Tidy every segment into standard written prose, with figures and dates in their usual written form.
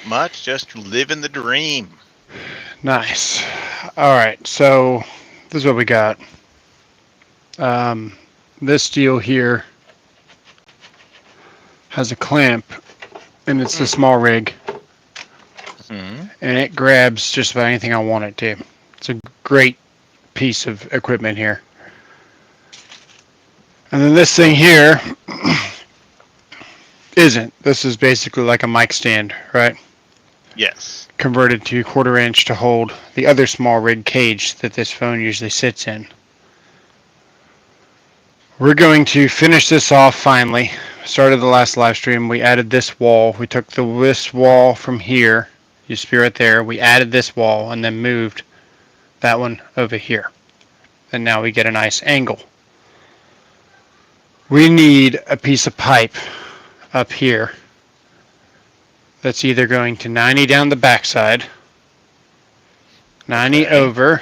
Not much, just living the dream. Nice. All right, so this is what we got. Um, this deal here has a clamp, and it's the Mm. small rig, Hmm. and it grabs just about anything I want it to. It's a great piece of equipment here. And then this thing So, here isn't. This is basically like a mic stand, right? yes. Converted to quarter inch to hold the other small rig cage that this phone usually sits in. We're going to finish this off finally. Started the last live stream. We added this wall. We took this wall from here. You see right there. We added this wall and then moved that one over here. And now we get a nice angle. We need a piece of pipe up here that's either going to 90 down the backside, 90 Okay. over,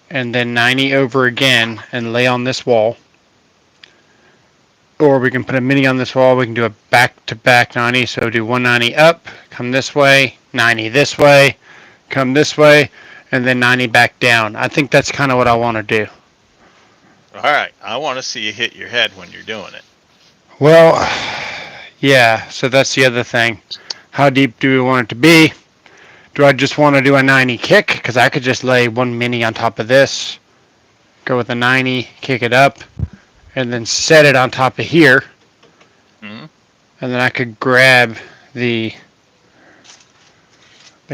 and then 90 over again and lay on this wall. Or we can put a mini on this wall. We can do a back-to-back 90. So do 190 up, come this way, 90 this way, come this way, and then 90 back down. I think that's kind of what I want to do. All right. I want to see you hit your head when you're doing it. Well, yeah, so that's the other thing. How deep do we want it to be? Do I just want to do a 90 kick? Because I could just lay one mini on top of this, go with a 90, kick it up, and then set it on top of here. Hmm. And then I could grab the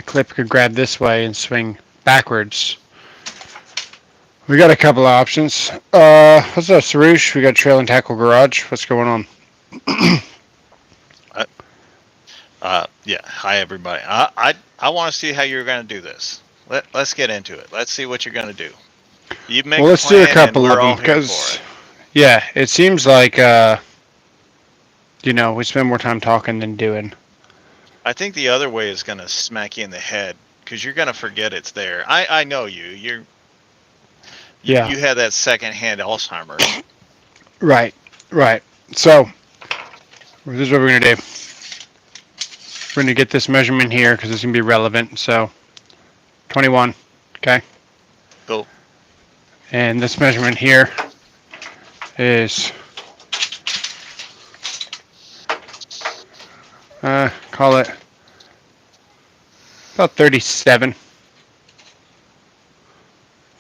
clip could grab this way and swing backwards. We got a couple of options. What's up, Sarush? We got Trail and Tackle Garage. What's going on? Yeah. Hi, everybody. I want to see how you're going to do this. Let's get into it. Let's see what you're going to do. You make Well, a let's do a plan, and couple of we're them all here for because, it. yeah, it seems like we spend more time talking than doing. I think the other way is going to smack you in the head because you're going to forget it's there. I know you. Yeah, You have that secondhand Alzheimer's. right, right. So this is what we're gonna do. We're gonna get this measurement here because it's gonna be relevant. So 21, okay, Go. and this measurement here is call it about 37.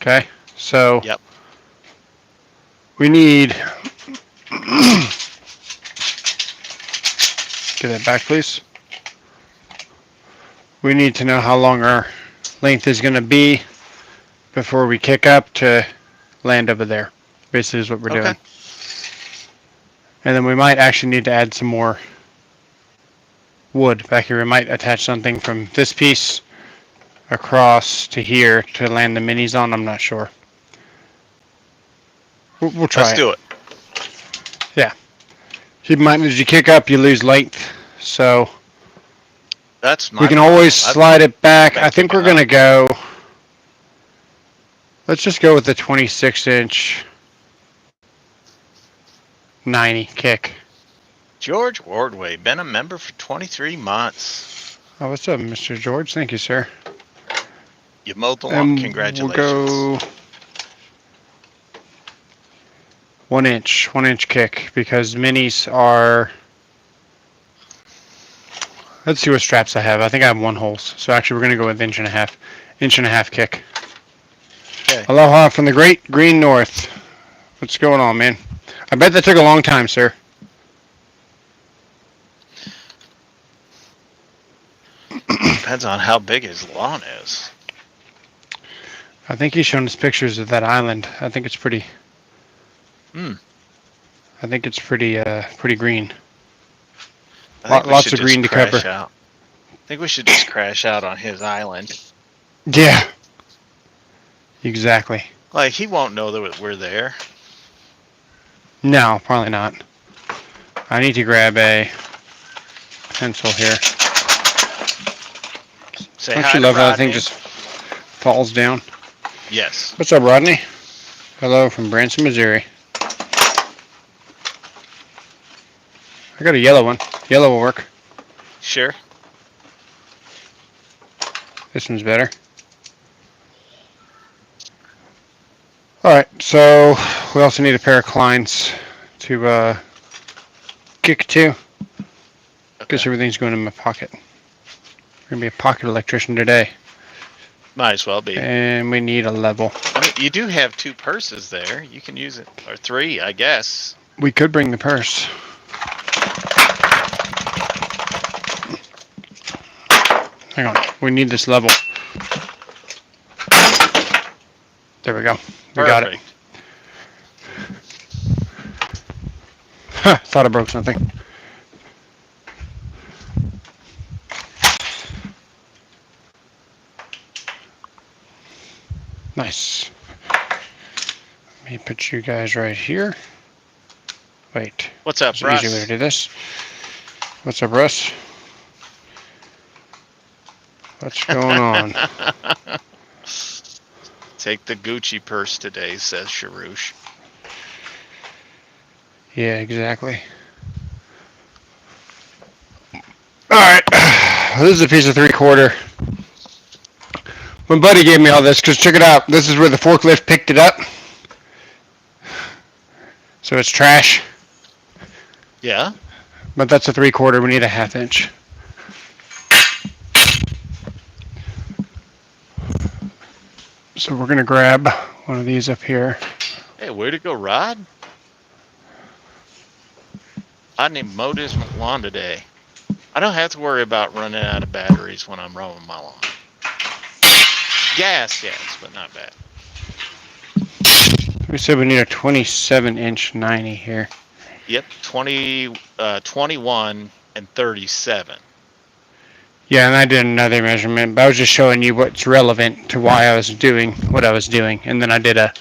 Okay, so Yep. we need get that back, please. We need to know how long our length is going to be before we kick up to land over there. Basically, is what we're Okay. doing. And then we might actually need to add some more wood back here. We might attach something from this piece across to here to land the minis on. I'm not sure. We'll try Let's it. do it. Yeah. Keep in mind, as you kick up, you lose length. So That's we my can problem. always slide it back. Been I think kicking we're going up. to go. Let's just go with the 26-inch 90 kick. George Wardway, been a member for 23 months. Oh, what's up, Mr. George? Thank you, sir. You mowed the lawn. And we'll Congratulations. go 1 inch kick because minis are. Let's see what straps I have. I think I have one holes. So actually, we're gonna go with inch and a half kick. Okay. Aloha from the great green north. What's going on, man? I bet that took a long time, sir. Depends on how big his lawn is. I think he's showing us pictures of that island. I think it's pretty. Hmm. I think it's pretty green. I think we Lots should of just green to cover. crash out. I think we should just crash out on his island. Yeah. Exactly. Like, he won't know that we're there. No, probably not. I need to grab a pencil here. Say Don't hi you to love how that Rodney. thing just falls down? Yes. What's up, Rodney? Hello from Branson, Missouri. I got a yellow one. Yellow will work. Sure. This one's better. Alright, so we also need a pair of clines to kick to. Because Okay. everything's going in my pocket. We're going to be a pocket electrician today. Might as well be. And we need a level. I mean, you do have 2 purses there. You can use it. Or 3, I guess. We could bring the purse. Hang on. We need this level. There we go. We got it. Thought I broke something. Nice. Let me put you guys right here. Wait. What's up, There's an easy way to do this. What's up, Russ? What's going on? Take the Gucci purse today, says Sharouche. Yeah, exactly. Alright. This is a piece of 3/4. My buddy gave me all this, because check it out. This is where the forklift picked it up. So it's trash. Yeah? But that's a 3/4. We need a 1/2 inch. So we're going to grab one of these up here. Hey, way to go, Rod. I need to mow this lawn today. I don't have to worry about running out of batteries when I'm mowing my lawn. Gas, yes, but not bad. We said we need a 27-inch 90 here. Yep, 21 and 37. Yeah, and I did another measurement, but I was just showing you what's relevant to why I was doing what I was doing. And then I did a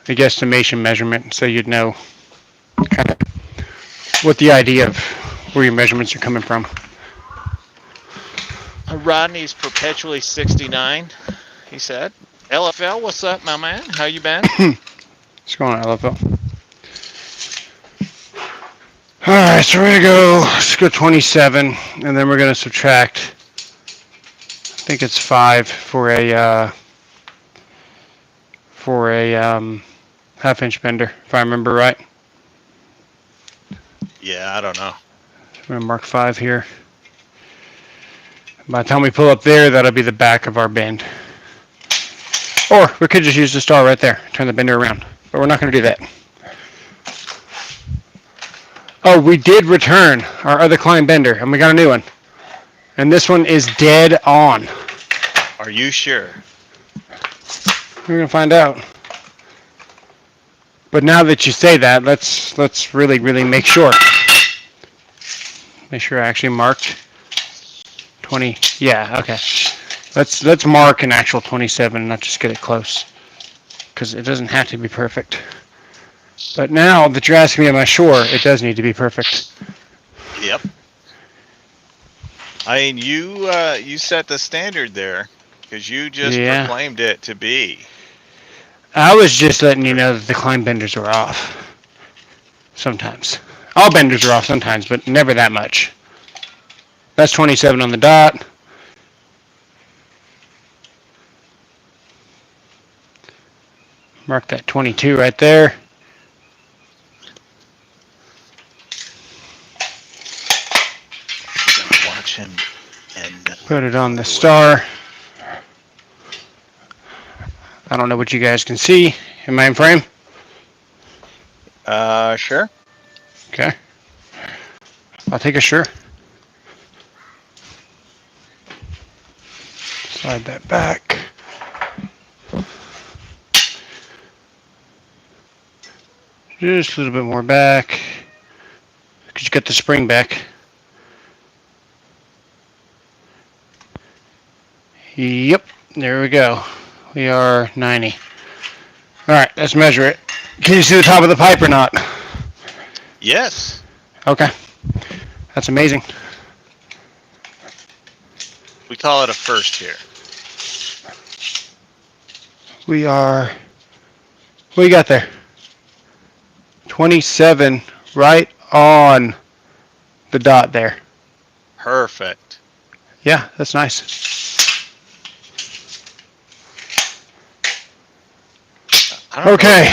guesstimation measurement so you'd know kind of what the idea of where your measurements are coming from. Rodney's perpetually 69, he said. LFL, what's up, my man? How you been? What's going on, LFL? Alright, so we're going to go, let's go 27, and then we're going to subtract, I think it's 5 for a 1/2 inch bender, if I remember right. Yeah, I don't know. I'm going to mark 5 here. By the time we pull up there, that'll be the back of our bend. Or we could just use the star right there, turn the bender around, but we're not going to do that. Oh, we did return our other climb bender, and we got a new one. And this one is dead on. Are you sure? We're going to find out. But now that you say that, let's really make sure. Make sure I actually marked 20. Yeah, okay. Let's mark an actual 27 and not just get it close. Because it doesn't have to be perfect. But now that you're asking me, am I sure? It does need to be perfect. Yep. I mean, you set the standard there because you just proclaimed it to be. I was just letting you know that the climb benders are off. Sometimes. All benders are off sometimes, but never that much. That's 27 on the dot. Mark that 22 right there. Watch him and put it on the star. I don't know what you guys can see. Am I in frame? Sure. Okay. I'll take a sure. Slide that back. Just a little bit more back. Because you got the spring back. Yep, there we go. We are 90. Alright, let's measure it. Can you see the top of the pipe or not? Yes. Okay. That's amazing. We call it a first here. We are... What you got there? 27 right on the dot there. Perfect. Yeah, that's nice. I don't know if Okay.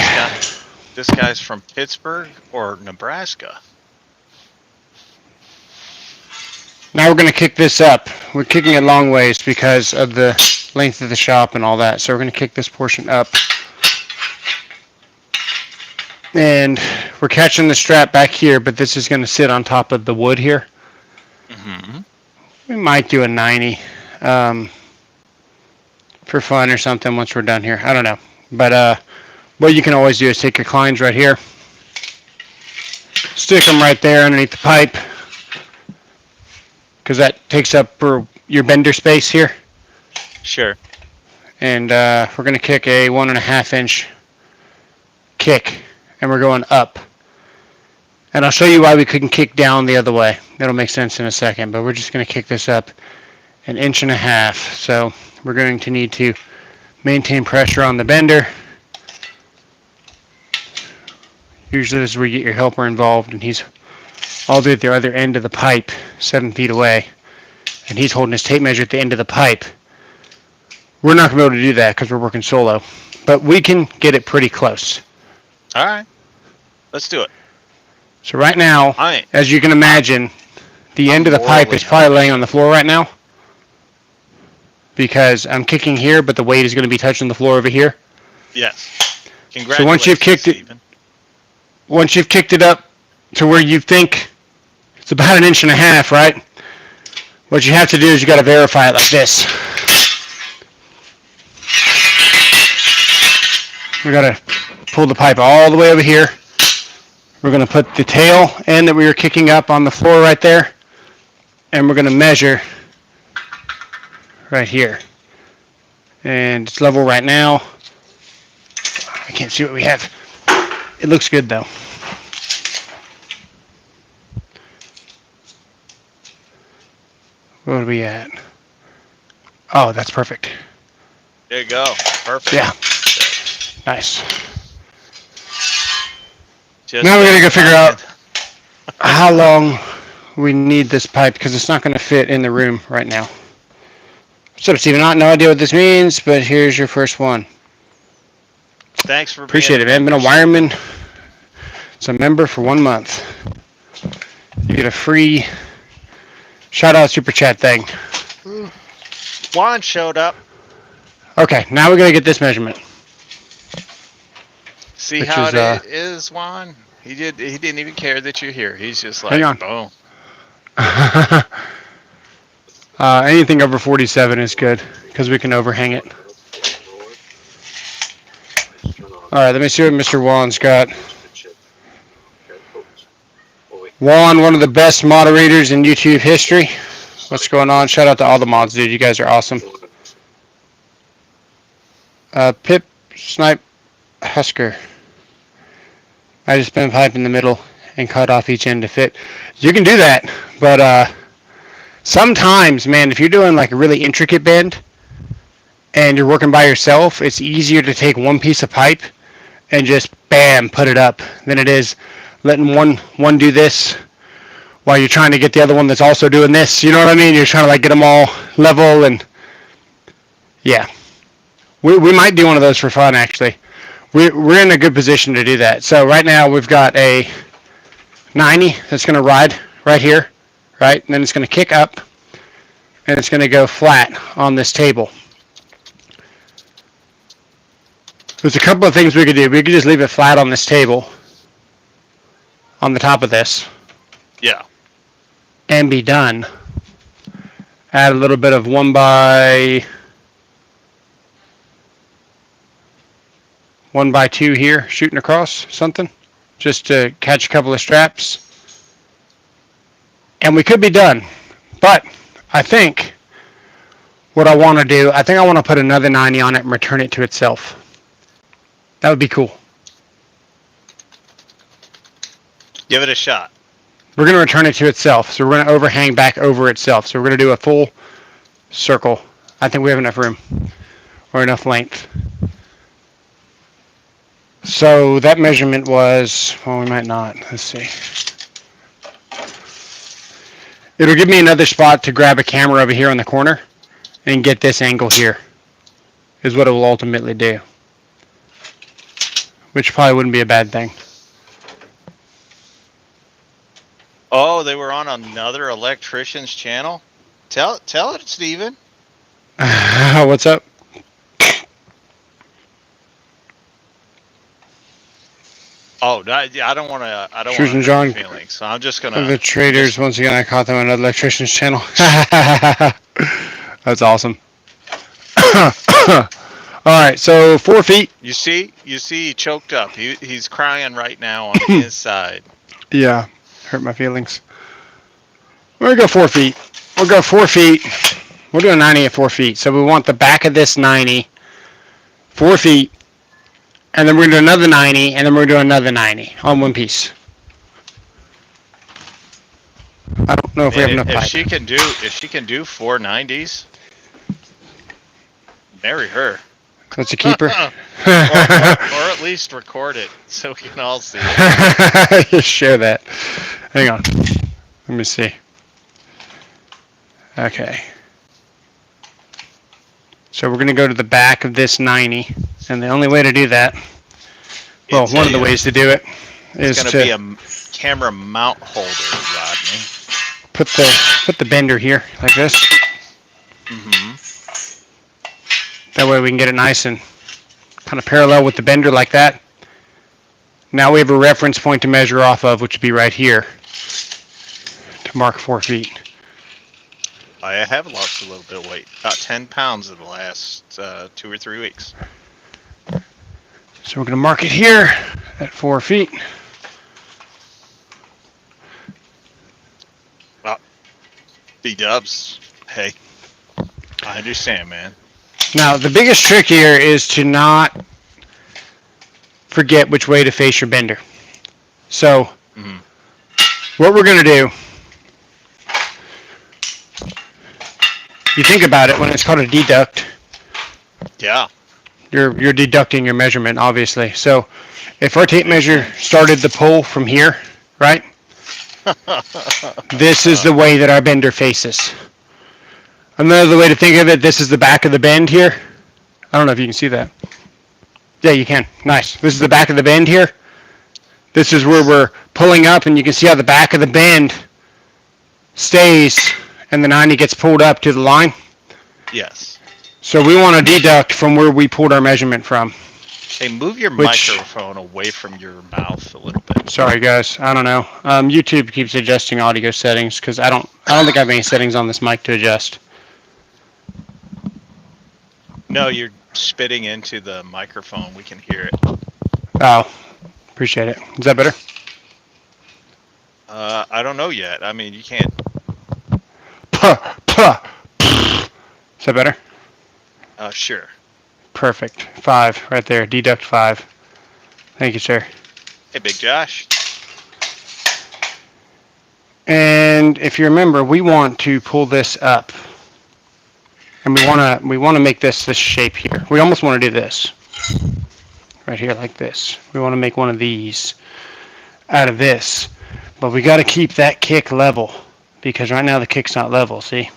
this guy's from Pittsburgh or Nebraska. Now we're going to kick this up. We're kicking it long ways because of the length of the shop and all that. So we're going to kick this portion up. And we're catching the strap back here, but this is going to sit on top of the wood here. Mm-hmm. We might do a 90 for fun or something once we're done here. I don't know. But what you can always do is take your clines right here, stick them right there underneath the pipe, because that takes up your bender space here. Sure. And we're going to kick a 1.5 inch kick, and we're going up. And I'll show you why we couldn't kick down the other way. That'll make sense in a second, but we're just going to kick this up 1.5 inches. So we're going to need to maintain pressure on the bender. Usually this is where you get your helper involved, and he's all the way at the other end of the pipe, 7 feet away, and he's holding his tape measure at the end of the pipe. We're not going to be able to do that because we're working solo, but we can get it pretty close. All right. Let's do it. So right now, as you can imagine, the end of the pipe is probably laying on the floor right now because I'm kicking here, but the weight is going to be touching the floor over here. Yes. Congratulations, so once you've kicked it up to where you think it's about 1.5 inches, right? What you have to do is you got to verify it like this. We got to pull the pipe all the way over here. We're going to put the tail end that we were kicking up on the floor right there, and we're going to measure right here. And it's level right now. I can't see what we have. It looks good though. What are we at? Oh, that's perfect. There you go. Perfect. Yeah. Nice. Just now we're going to go figure out how long we need this pipe because it's not going to fit in the room right now. So, Steven, no idea what this means, but here's your first one. Thanks for Appreciate it, man. Been a wireman. It's a member for 1 month. You get a free shout out super chat thing. Juan showed up. Okay, now we're going to get this measurement. See how it is, Juan? He didn't even care that you're here. He's just like, hang on. Boom. Anything over 47 is good because we can overhang it. All right, let me see what Mr. Juan's got. Juan, one of the best moderators in YouTube history. What's going on? Shout out to all the mods, dude. You guys are awesome. Pip, Snipe, Husker. I just bent a pipe in the middle and cut off each end to fit. You can do that, but sometimes, man, if you're doing like a really intricate bend and you're working by yourself, it's easier to take one piece of pipe and just bam, put it up than it is letting one do this while you're trying to get the other one that's also doing this. You know what I mean? You're trying to like get them all level, and yeah. We might do one of those for fun, actually. We're in a good position to do that. So right now we've got a 90 that's going to ride right here, right? And then it's going to kick up, and it's going to go flat on this table. There's a couple of things we could do. We could just leave it flat on this table, on the top of this. Yeah. And be done. Add a little bit of 1x2 here, shooting across something, just to catch a couple of straps. And we could be done. But I think what I want to do, I think I want to put another 90 on it and return it to itself. That would be cool. Give it a shot. We're going to return it to itself. So we're going to overhang back over itself. So we're going to do a full circle. I think we have enough room or enough length. So that measurement was, well, we might not. Let's see. It'll give me another spot to grab a camera over here on the corner and get this angle here is what it will ultimately do. which probably wouldn't be a bad thing. Oh, they were on another electrician's channel. Tell it, Steven. What's up? Oh, I don't want to. I don't want Truth to and hurt your John, feelings. So I'm just the gonna. I'm traders. just. Once again, I caught them on an electrician's channel. That's awesome. All right, so 4 feet. You see, he choked up. He's crying right now on the inside. Yeah, hurt my feelings. We're gonna go 4 feet. We'll go 4 feet. We'll do a 90 at 4 feet. So we want the back of this 90, 4 feet, and then we're gonna do another 90, and then we're gonna do another 90 on one piece. I don't know if we And have enough if pipe. she can do 490s, marry her. That's a keeper. or at least record it so we can all see it. Share that. Hang on. Let me see. Okay. So we're going to go to the back of this 90. And the only way to do that, well, one of the ways to do it is it's to be a camera mount holder, Rodney. put the bender here like this. Mm-hmm. That way we can get it nice and kind of parallel with the bender like that. Now we have a reference point to measure off of, which would be right here to mark 4 feet. I have lost a little bit of weight, about 10 pounds in the last 2 or 3 weeks. So we're going to mark it here at 4 feet. B-dubs, hey, I understand, man. Now, the biggest trick here is to not forget which way to face your bender. So, what we're going to do, you think about it, when it's called a deduct, Yeah. you're deducting your measurement, obviously. So, if our tape measure started the pull from here, right? This is the way that our bender faces. Another way to think of it, this is the back of the bend here. I don't know if you can see that. Yeah, you can. Nice. This is the back of the bend here. This is where we're pulling up, and you can see how the back of the bend stays, and the 90 gets pulled up to the line. Yes. So we want to deduct from where we pulled our measurement from. Hey, move your microphone away from your mouth a little bit. Sorry, guys. I don't know. YouTube keeps adjusting audio settings because I don't think I have any settings on this mic to adjust. No, you're spitting into the microphone. We can hear it. Oh, appreciate it. Is that better? I don't know yet. I mean, you can't. Puh, puh. Is that better? Sure. Perfect. 5 right there. Deduct 5. Thank you, sir. Hey, Big Josh. And if you remember, we want to pull this up. And we want to make this shape here. We almost want to do this. Right here like this. We want to make one of these out of this. But we got to keep that kick level because right now the kick's not level, see?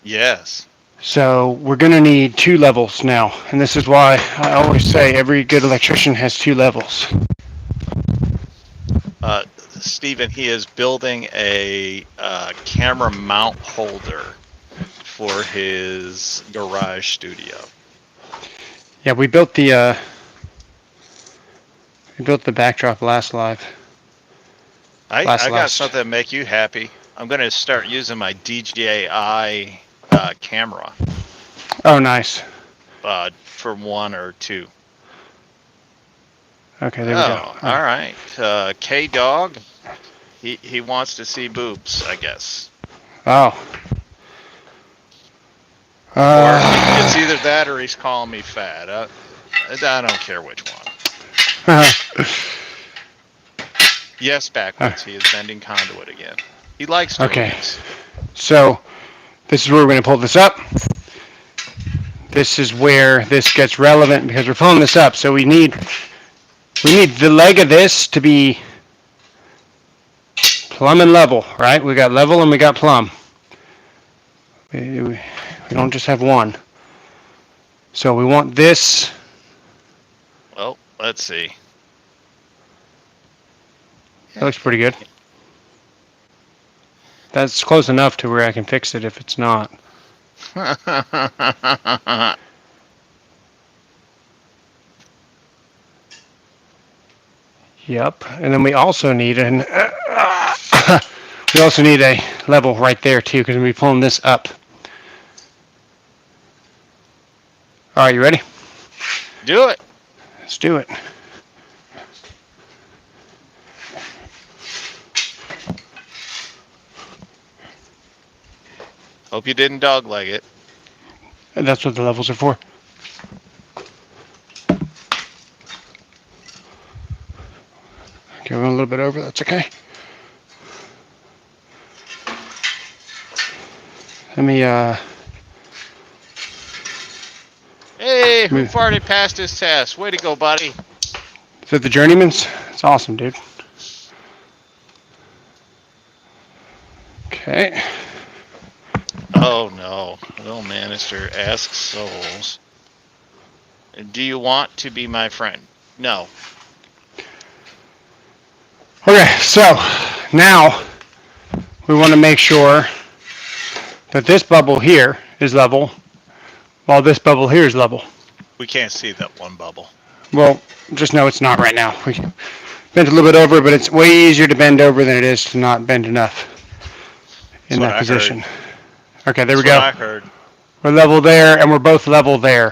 Yes. So we're going to need 2 levels now. And this is why I always say every good electrician has 2 levels. Stephen, he is building a camera mount holder for his garage studio. Yeah, we built the backdrop last live. I got something to make you happy. I'm going to start using my DJI camera. Oh, nice. For 1 or 2. Okay, there we go. All right. K-Dog, he wants to see boobs, I guess. Oh. Or it's either that or he's calling me fat. I don't care which one. Yes, backwards. He is bending conduit again. He likes doing this. So this is where we're going to pull this up. This is where this gets relevant because we're pulling this up. So we need the leg of this to be plumb and level, right? We got level and we got plumb. We don't just have one. So we want this. Well, Let's see. That looks pretty good. That's close enough to where I can fix it if it's not. Yep. And then we also need an we also need a level right there too because we'll be pulling this up. All right, you ready? Do it. Let's do it. Hope you didn't dogleg it. And that's what the levels are for. Okay, we're a little bit over. That's okay. Let me Hey, who move. farted past his test? Way to go, buddy. Is it the journeyman's? It's awesome, dude. Okay. Oh no. Little Manister asks souls. Do you want to be my friend? No. Okay, so now we want to make sure that this bubble here is level while this bubble here is level. We can't see that one bubble. Well, just know it's not right now. We bent a little bit over, but it's way easier to bend over than it is to not bend enough in that position. Okay, there we go. That's what I heard. We're level there, and we're both level there.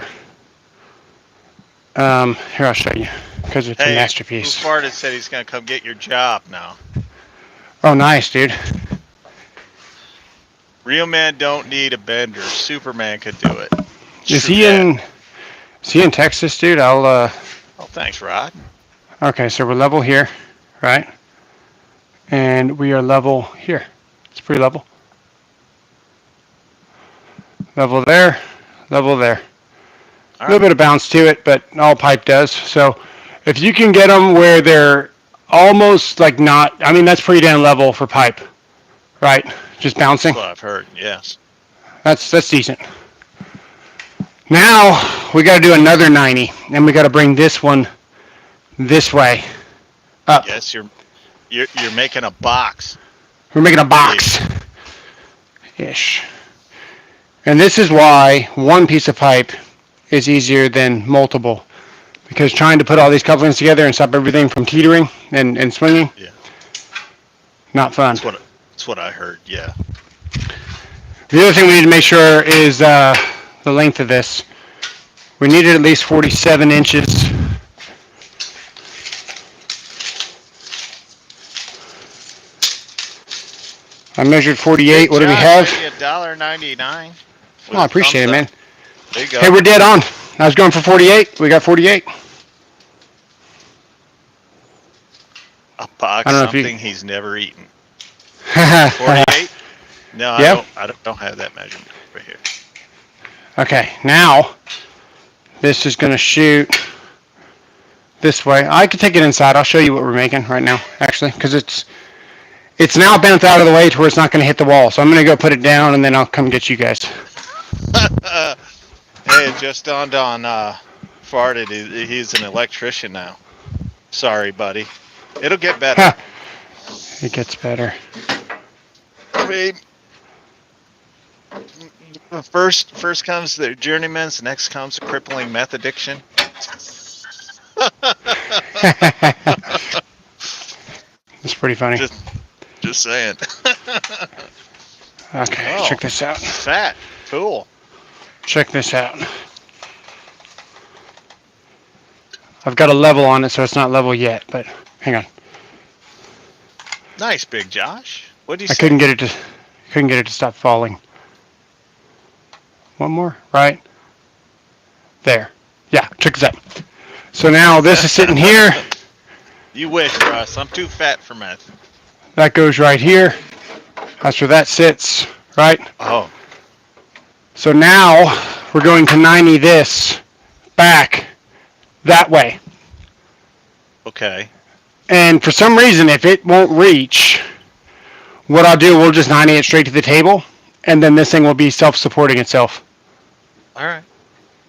Here, I'll show you, because it's a masterpiece. Who farted said he's going to come get your job now? Oh, nice, dude. Real man don't need a bender. Superman could do it. Is he in Texas, dude? Oh, thanks, Rod. Okay, so we're level here, right? And we are level here. It's pretty level. Level there, level there. A little bit of bounce to it, but all pipe does. So if you can get them where they're almost like not, I mean, that's pretty damn level for pipe, right? Just bouncing. That's what I've heard, yes. That's decent. Now we got to do another 90, and we got to bring this one this way up. Yes, you're making a box. We're making a box. Ish. And this is why one piece of pipe is easier than multiple. Because trying to put all these couplings together and stop everything from teetering and swinging, not fun. That's what I heard, yeah. The other thing we need to make sure is the length of this. We need it at least 47 inches. I measured 48. What do we have? $1.99. Oh, I appreciate it, man. There you go. Hey, we're dead on. I was going for 48. We got 48. A box, something he's never eaten. 48? No, yep. I don't have that measurement right here. Okay, now this is going to shoot this way. I could take it inside. I'll show you what we're making right now, actually, because it's now bent out of the way to where it's not going to hit the wall. So I'm going to go put it down, and then I'll come get you guys. Hey, it just dawned on Farted. He's an electrician now. Sorry, buddy. It'll get better. It gets better. I mean, first comes the journeyman's, next comes the crippling meth addiction. It's pretty funny. Just saying. Okay, check this out. Fat. Cool. Check this out. I've got a level on it, so it's not level yet, but hang on. Nice, Big Josh. What did you say? I couldn't get it to stop falling. One more, right? There. Yeah, check this out. So now this is sitting here. You wish, Russ. I'm too fat for meth. That goes right here. That's where that sits, right? Oh. So now we're going to 90 this back that way. Okay. And for some reason, if it won't reach, what I'll do, we'll just 90 it straight to the table, and then this thing will be self-supporting itself. All right.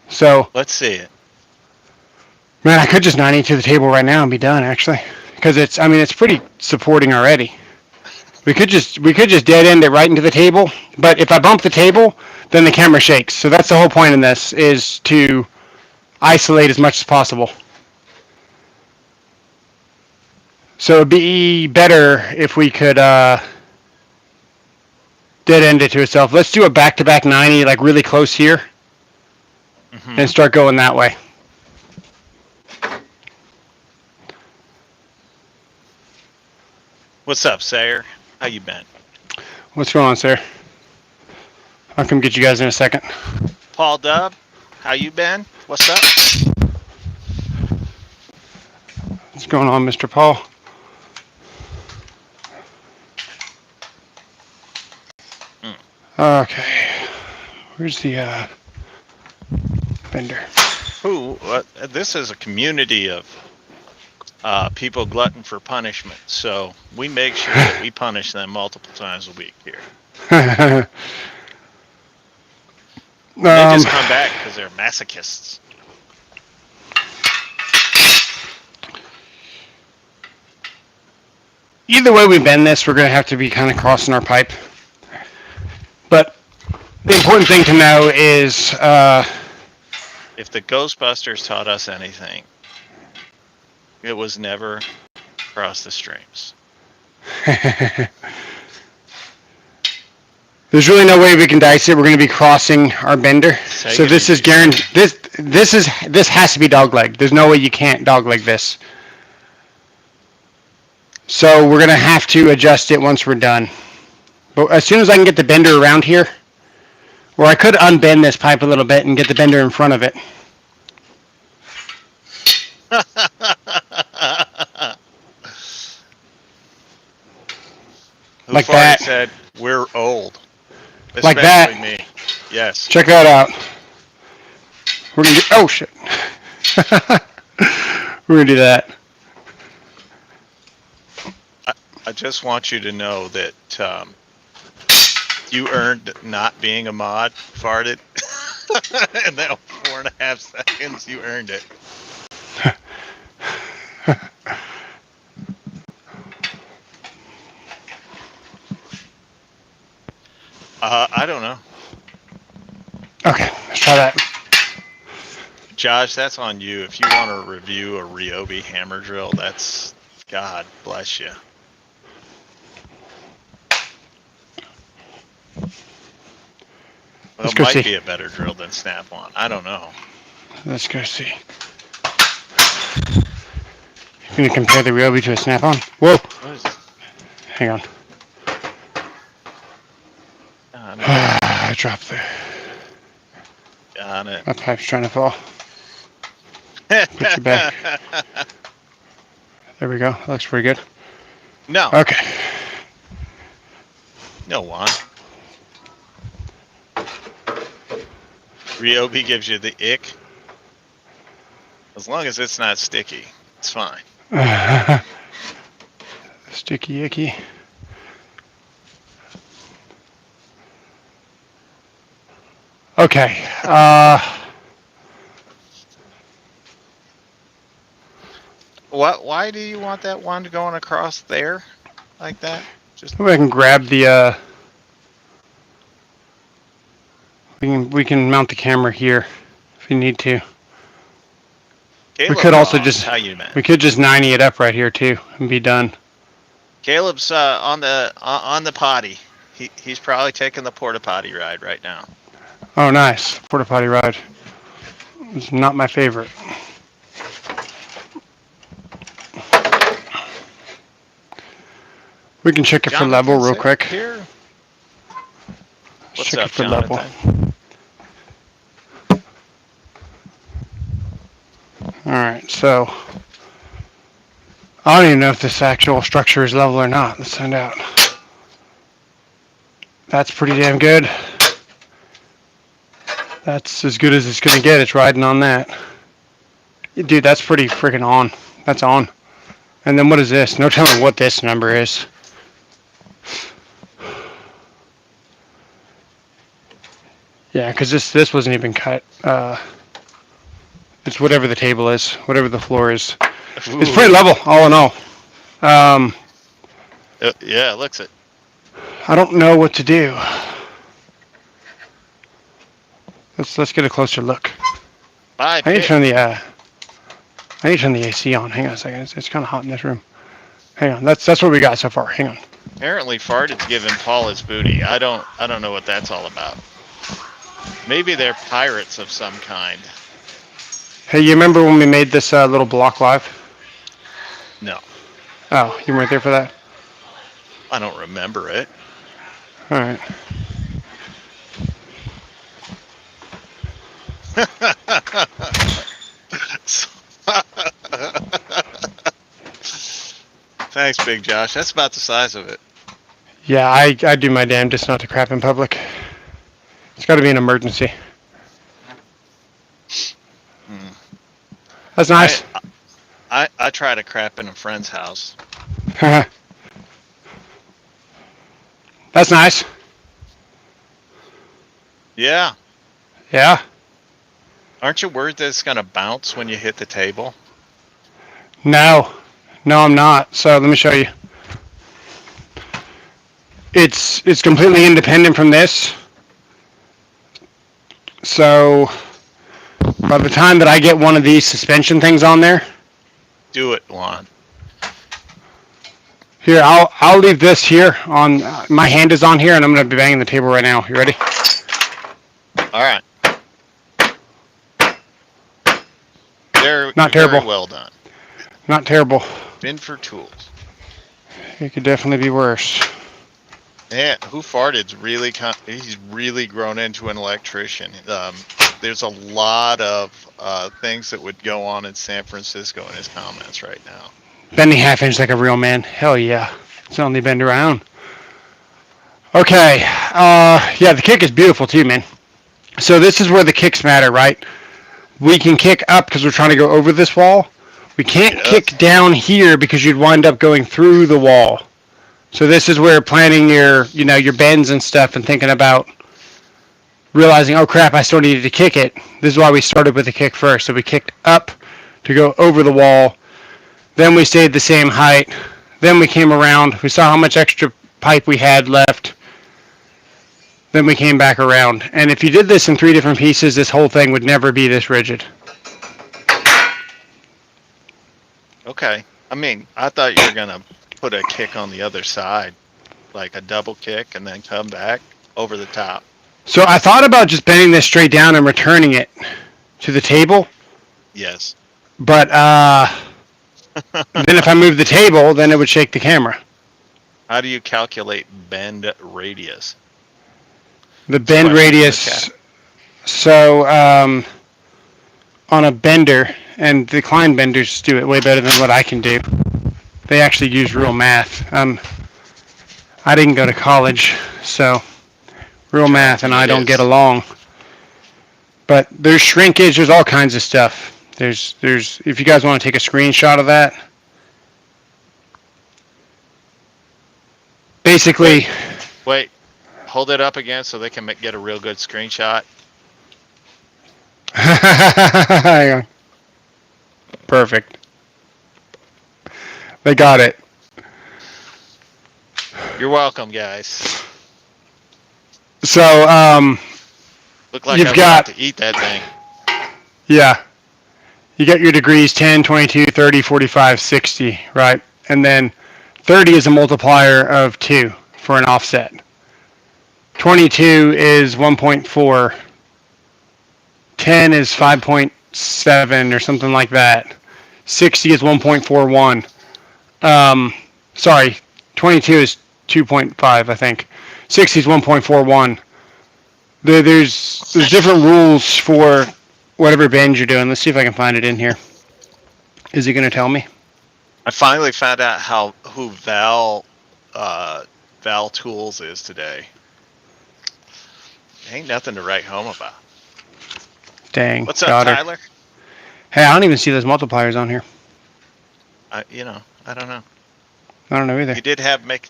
So let's see it. Man, I could just 90 to the table right now and be done, actually, because it's pretty supporting already. We could just dead end it right into the table. But if I bump the table, then the camera shakes. So that's the whole point in this, is to isolate as much as possible. So it'd be better if we could dead end it to itself. Let's do a back-to-back 90, like really close here, and start going that way. What's up, Sayer? How you been? What's going on, sir? I'll come get you guys in a second. Paul Dub, how you been? What's up? What's going on, Mr. Paul? Okay. Where's the vendor? This is a community of people glutton for punishment, so we make sure that we punish them multiple times a week here. They just come back because they're masochists. Either way we bend this, we're going to have to be kind of crossing our pipe. But the important thing to know is if the Ghostbusters taught us anything, it was never cross the streams. There's really no way we can dice it. We're going to be crossing our bender. So this is guaranteed. This has to be dogleg. There's no way you can't dogleg this. So we're going to have to adjust it once we're done. But as soon as I can get the bender around here, or I could unbend this pipe a little bit and get the bender in front of it. Like that. Said we're old. Like that. Me. Yes. Check that out. We're gonna do. Oh shit. We're gonna do that. I just want you to know that you earned not being a mod. Farted. In that 4.5 seconds, you earned it. I don't know. Okay, let's try that. Josh, that's on you. If you want to review a Ryobi hammer drill, that's God bless you. Well, it might be a better drill than Snap-on. I don't know. Let's go see. You're going to compare the Ryobi to a Snap-on? Whoa. Hang on. I dropped the... Got it. My pipe's trying to fall. Put you back. There we go. That looks pretty good. No. Okay. No one. Ryobi gives you the ick. As long as it's not sticky, it's fine. Sticky icky. Okay. Why do you want that one going across there like that? Just maybe I can grab the. We can mount the camera here if you need to. Caleb, we could also just how you meant. We could just 90 it up right here too and be done. Caleb's on the potty. He's probably taking the porta potty ride right now. Oh, nice. Porta potty ride. It's not my favorite. We can check it for level real quick. Here. What's check up, it for Jonathan? level. Alright, so I don't even know if this actual structure is level or not. Let's find out. That's pretty damn good. That's as good as it's going to get. It's riding on that. Dude, that's pretty freaking on. That's on. And then what is this? No telling what this number is. Yeah, because this wasn't even cut. It's whatever the table is, whatever the floor is. It's pretty Ooh. level, all in all. Um, Yeah, it looks it. I don't know what to do. Let's get a closer look. Bye, I need to pick. turn the AC on. Hang on a second. It's kind of hot in this room. Hang on. That's what we got so far. Hang on. Apparently, Farted's giving Paul his booty. I don't know what that's all about. Maybe they're pirates of some kind. Hey, you remember when we made this little block live? No, Oh, you weren't there for that? I don't remember it. All right. Thanks, Big Josh. That's about the size of it. Yeah, I do my damnedest not to crap in public. It's got to be an emergency. Hmm. That's nice. I try to crap in a friend's house. That's nice. Yeah. Yeah. Aren't you worried that it's going to bounce when you hit the table? No, I'm not. So let me show you. It's completely independent from this. So by the time that I get one of these suspension things on there, Do it, Juan. here I'll leave this here on. My hand is on here, and I'm going to be banging the table right now. You ready? All right. Not terrible. Very well done. Not terrible. Bin for tools. It could definitely be worse. Yeah, who farted's really he's really grown into an electrician. There's a lot of things that would go on in San Francisco in his comments right now. Bending half inch like a real man. Hell yeah. It's only bend around. Okay. Yeah, the kick is beautiful too, man. So this is where the kicks matter, right? We can kick up because we're trying to go over this wall. We can't kick down here because you'd wind up going through the wall. So this is where planning your bends and stuff and thinking about realizing, oh crap, I still needed to kick it. This is why we started with the kick first. So we kicked up to go over the wall. Then we stayed the same height. Then we came around. We saw how much extra pipe we had left. Then we came back around. And if you did this in 3 different pieces, this whole thing would never be this rigid. Okay. I mean, I thought you were going to put a kick on the other side, like a double kick, and then come back over the top. So I thought about just bending this straight down and returning it to the table. Yes. But then if I move the table, then it would shake the camera. How do you calculate bend radius? The bend radius. So on a bender, and the Klein benders do it way better than what I can do. They actually use real math. I didn't go to college, so real math and I don't get along. But there's shrinkage, there's all kinds of stuff. There's if you guys want to take a screenshot of that. Basically. Wait. Hold it up again so they can get a real good screenshot. Hang on. Perfect. They got it. You're welcome, guys. So, look like you've I'm got to eat that thing. Yeah. You get your degrees 10, 22, 30, 45, 60, right? And then 30 is a multiplier of 2 for an offset. 22 is 1.4. 10 is 5.7 or something like that. 60 is 1.41. Sorry, 22 is 2.5, I think. 60 is 1.41. There's different rules for whatever bend you're doing. Let's see if I can find it in here. Is he going to tell me? I finally found out who Val Tools is today. Ain't nothing to write home about. Dang. What's up, Tyler? Hey, I don't even see those multipliers on here. I don't know. I don't know either. You did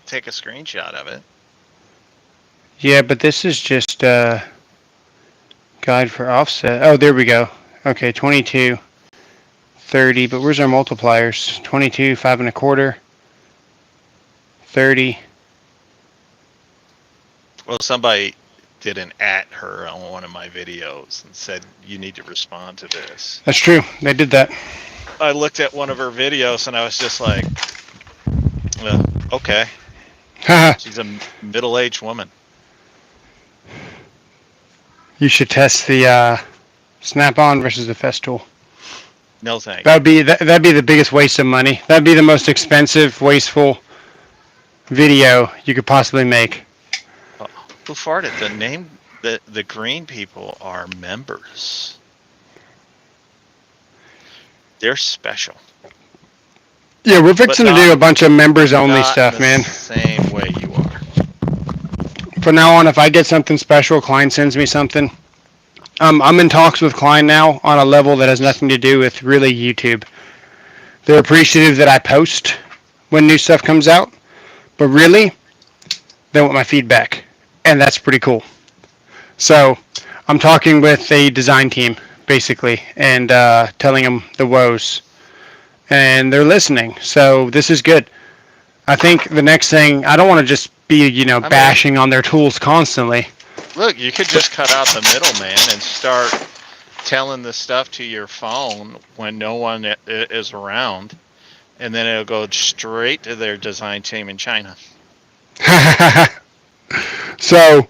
take a screenshot of it. Yeah, but this is just guide for offset. Oh, there we go. Okay, 22. 30, but where's our multipliers? 22, 5 and a quarter, 30. Well, somebody did an at her on one of my videos and said, you need to respond to this. That's true. They did that. I looked at one of her videos and I was just like, okay. She's a middle-aged woman. You should test the Snap-on versus the Festool. No thanks. That'd be the biggest waste of money. That'd be the most expensive, wasteful video you could possibly make. Who farted? The green people are members. They're special. Yeah, we're fixing to do a bunch of members-only stuff, man. Same way you are. From now on, if I get something special, Klein sends me something. I'm in talks with Klein now on a level that has nothing to do with really YouTube. They're appreciative that I post when new stuff comes out, but really, they want my feedback, and that's pretty cool. So I'm talking with a design team, basically, and telling them the woes, and they're listening. So this is good. I think the next thing, I don't want to just be, bashing on their tools constantly. Look, you could just cut out the middleman and start telling the stuff to your phone when no one is around, and then it'll go straight to their design team in China. So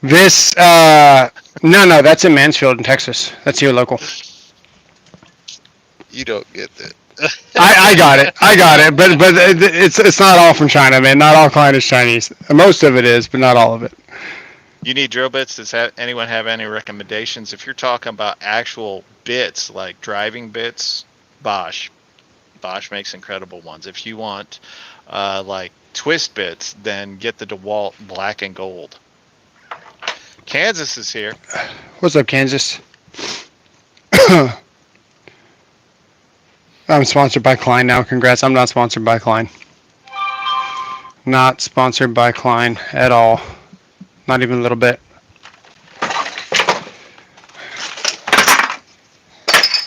this, no, that's in Mansfield in Texas. That's here local. You don't get that. I got it, but it's not all from China, man. Not all Klein is Chinese. Most of it is, but not all of it. You need drill bits. Does anyone have any recommendations? If you're talking about actual bits, like driving bits, Bosch makes incredible ones. If you want like twist bits, then get the DeWalt black and gold. Kansas is here. What's up, Kansas? I'm sponsored by Klein now. Congrats. I'm not sponsored by Klein. Not sponsored by Klein at all. Not even a little bit.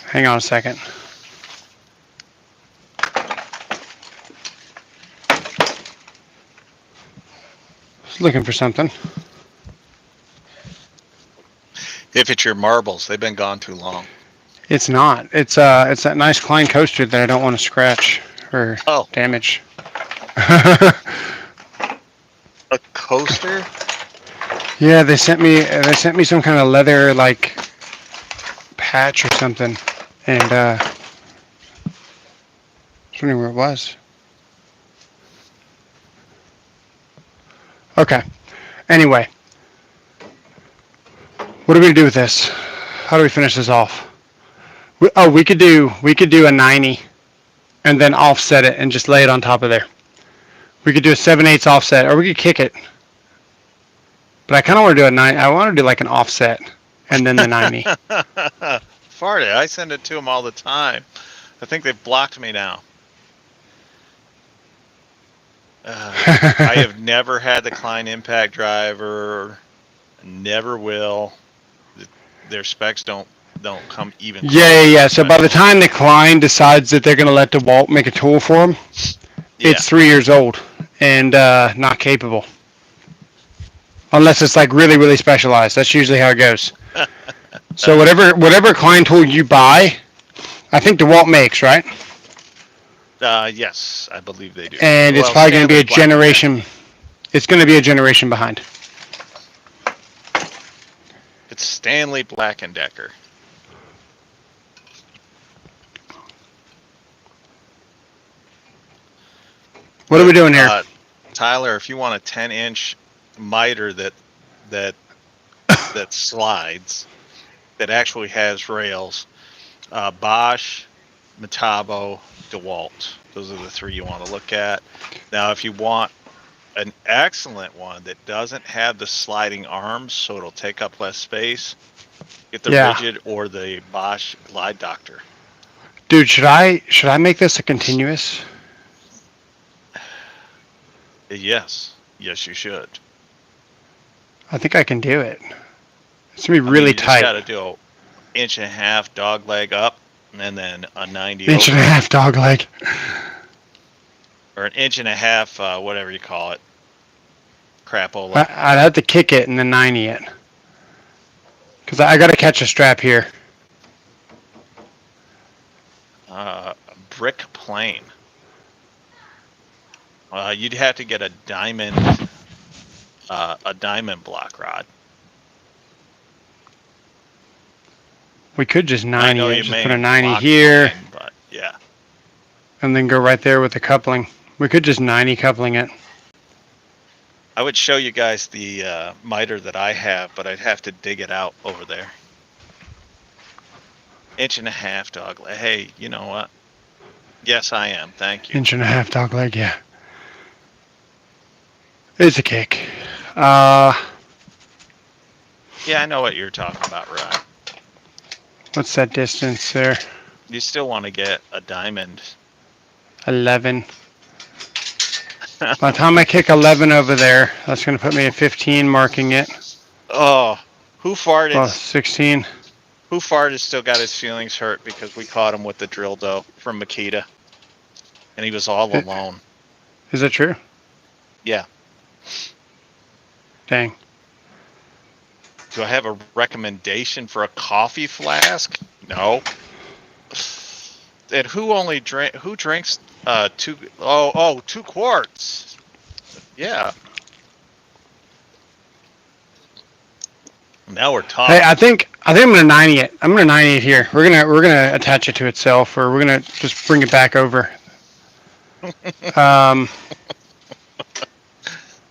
Hang on a second. Just looking for something. If it's your marbles, they've been gone too long. It's not. It's that nice Klein coaster that I don't want to scratch or damage. A coaster? Yeah, they sent me some kind of leather like patch or something, and I was wondering where it was. Okay. Anyway, what are we gonna do with this? How do we finish this off? We could do a 90, and then offset it and just lay it on top of there. We could do a 7/8 offset, or we could kick it. But I kind of want to do a 90. I want to do like an offset, and then the 90. Farted. I send it to them all the time. I think they've blocked me now. I have never had the Klein Impact driver. Never will. Their specs don't come even. Yeah. So by the time the Klein decides that they're going to let DeWalt make a tool for them, it's 3 years old and not capable. Unless it's like really, really specialized. That's usually how it goes. So whatever Klein tool you buy, I think DeWalt makes, right? Yes, I believe they do. And it's probably going to be a generation. It's going to be a generation behind. It's Stanley Black & Decker. What are we doing here? Tyler, if you want a 10-inch miter that slides, that actually has rails, Bosch, Metabo, DeWalt. Those are the three you want to look at. Now, if you want an excellent one that doesn't have the sliding arms, so it'll take up less space, get the rigid or the Bosch Glide Doctor. Dude, should I make this a continuous? Yes, you should. I think I can do it. It's gonna be really tight. You just got to do an 1.5 inch dog leg up, and then a 90 Inch and a over, half dog leg. or an inch and a half, whatever you call it, crapola. I'd have to kick it and then 90 it. Because I got to catch a strap here. Brick plane. You'd have to get a diamond block rod. We could just I 90 know it. you Just may put a 90 block here. plane, but yeah. And then go right there with the coupling. We could just 90 coupling it. I would show you guys the miter that I have, but I'd have to dig it out over there. Inch and a half dog leg. Hey, you know what? Yes, I am. Thank you. Inch and a half dog leg, yeah. It's a kick. Yeah, I know what you're talking about, Rod. What's that distance there? You still want to get a diamond. 11. By the time I kick 11 over there, that's going to put me at 15, marking it. Oh, who farted? Well, 16. Who farted still got his feelings hurt because we caught him with the drill dough from Makita, and he was all alone. Is that true? Yeah. Dang. Do I have a recommendation for a coffee flask? No. And who drinks 2 quarts? Yeah. Now we're talking. Hey, I think I'm gonna 90 it. I'm gonna 90 it here. We're gonna attach it to itself, or we're gonna just bring it back over.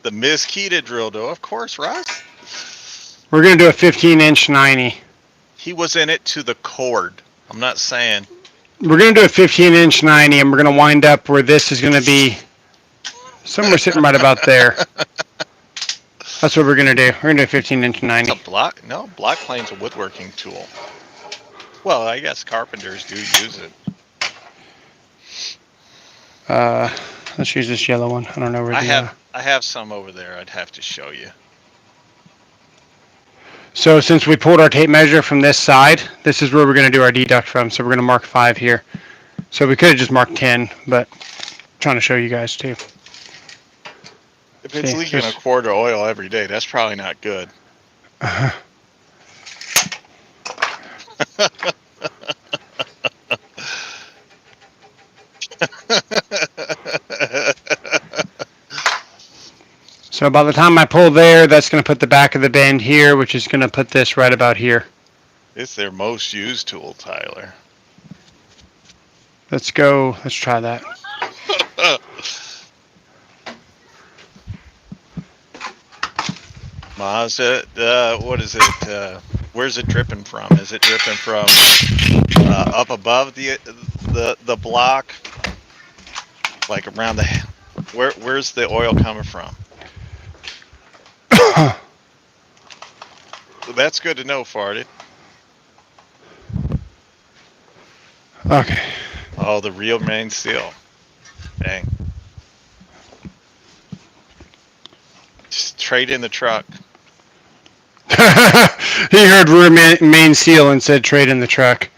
The Miskita drill dough, of course, Ross. We're gonna do a 15-inch 90. He was in it to the cord. I'm not saying. We're gonna do a 15-inch 90, and we're gonna wind up where this is gonna be somewhere sitting right about there. That's what we're gonna do. We're gonna do a 15-inch 90. It's a block? No, block plane's a woodworking tool. Well, I guess carpenters do use it. Let's use this yellow one. I don't know where I have some over there. I'd have to show you. So since we pulled our tape measure from this side, this is where we're going to do our deduct from. So we're going to mark 5 here. So we could have just marked 10, but I'm trying to show you guys too. If it's leaking a quart of oil every day, that's probably not good. So by the time I pull there, that's going to put the back of the bend here, which is going to put this right about here. It's their most used tool, Tyler. Let's go. Let's try that. Mazda, what is it? Where's it dripping from? Is it dripping from up above the block, like around the? Where's the oil coming from? That's good to know, Farted. Okay. Oh, the real main seal. Dang. Just trade in the truck. He heard rear main seal and said trade in the truck.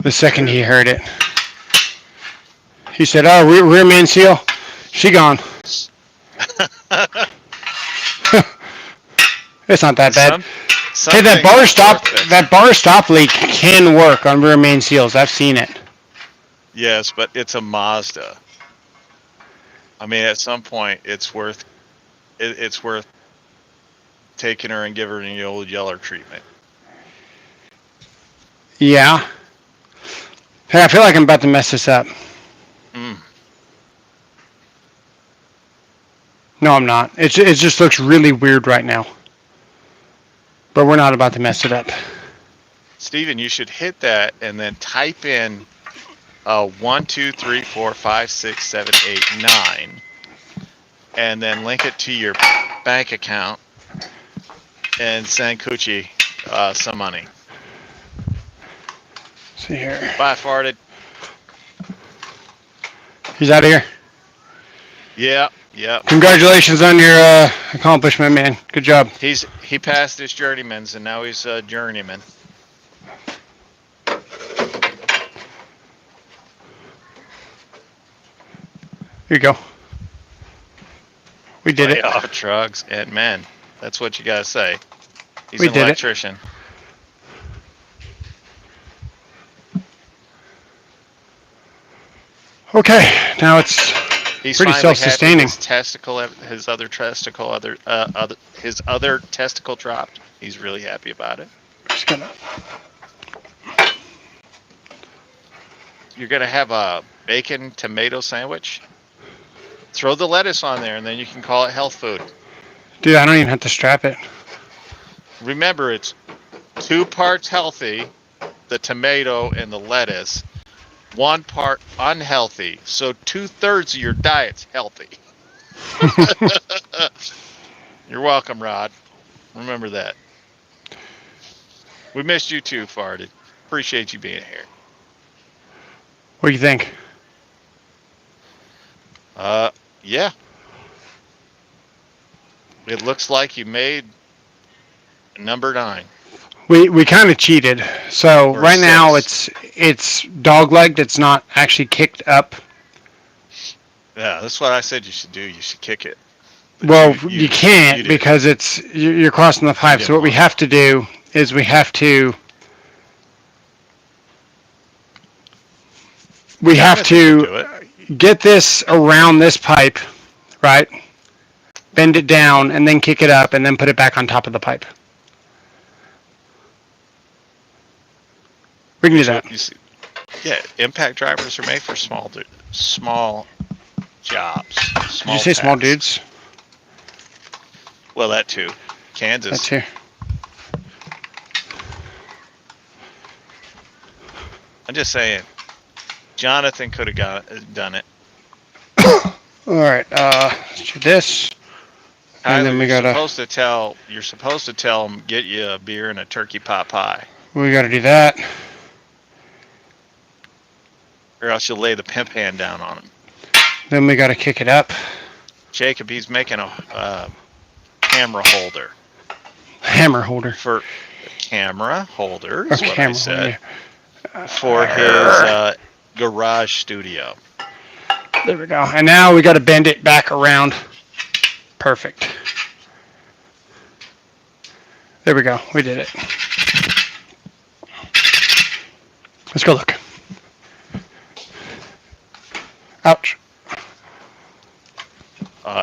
The second he heard it. He said, oh, rear main seal? She gone. It's not that bad. Hey, that bar stop leak can work on rear main seals. I've seen it. Yes, but it's a Mazda. I mean, at some point, it's worth taking her and giving her the old Yeller treatment. Yeah. Hey, I feel like I'm about to mess this up. No, I'm not. It just looks really weird right now. But we're not about to mess it up. Steven, you should hit that and then type in 1, 2, 3, 4, 5, 6, 7, 8, 9, and then link it to your bank account and send Coochie some money. See here. Bye, Farted. He's out of here. Yeah. Congratulations on your accomplishment, man. Good job. He passed his journeyman's and now he's a journeyman. Here you go. We did it. Playoff drugs and men. That's what you gotta say. He's We an did it. electrician. Okay, now it's He's pretty finally happy self-sustaining. his other testicle dropped. He's really happy about it. Just gonna. You're gonna have a bacon tomato sandwich. Throw the lettuce on there, and then you can call it health food. Dude, I don't even have to strap it. Remember, it's 2 parts healthy, the tomato and the lettuce, 1 part unhealthy. So 2/3 of your diet's healthy. You're welcome, Rod. Remember that. We missed you too, Farted. Appreciate you being here. What do you think? Yeah. It looks like you made number 9. We kind of cheated. So Or right now 6. it's dog-legged. It's not actually kicked up. Yeah, that's what I said you should do. You should kick it. But Well, you can't you did. because you're crossing the pipe. So what we have to do is we have to Do it. get this around this pipe, right? Bend it down and then kick it up and then put it back on top of the pipe. We can do that. You see, yeah, impact drivers are made for small jobs. Did you say small dudes? Well, that too. Kansas. That's here. I'm just saying, Jonathan could have done it. All right. Let's do this. And then we you're gotta. supposed to tell them get you a beer and a turkey pot pie, We gotta do that. or else you'll lay the pimp hand down on him. Then we gotta kick it up. Jacob, he's making a camera holder. Hammer holder. For camera holder Or is what I camera said. holder. For his garage studio. There we go. And now we gotta bend it back around. Perfect. There we go. We did it. Let's go look. Ouch.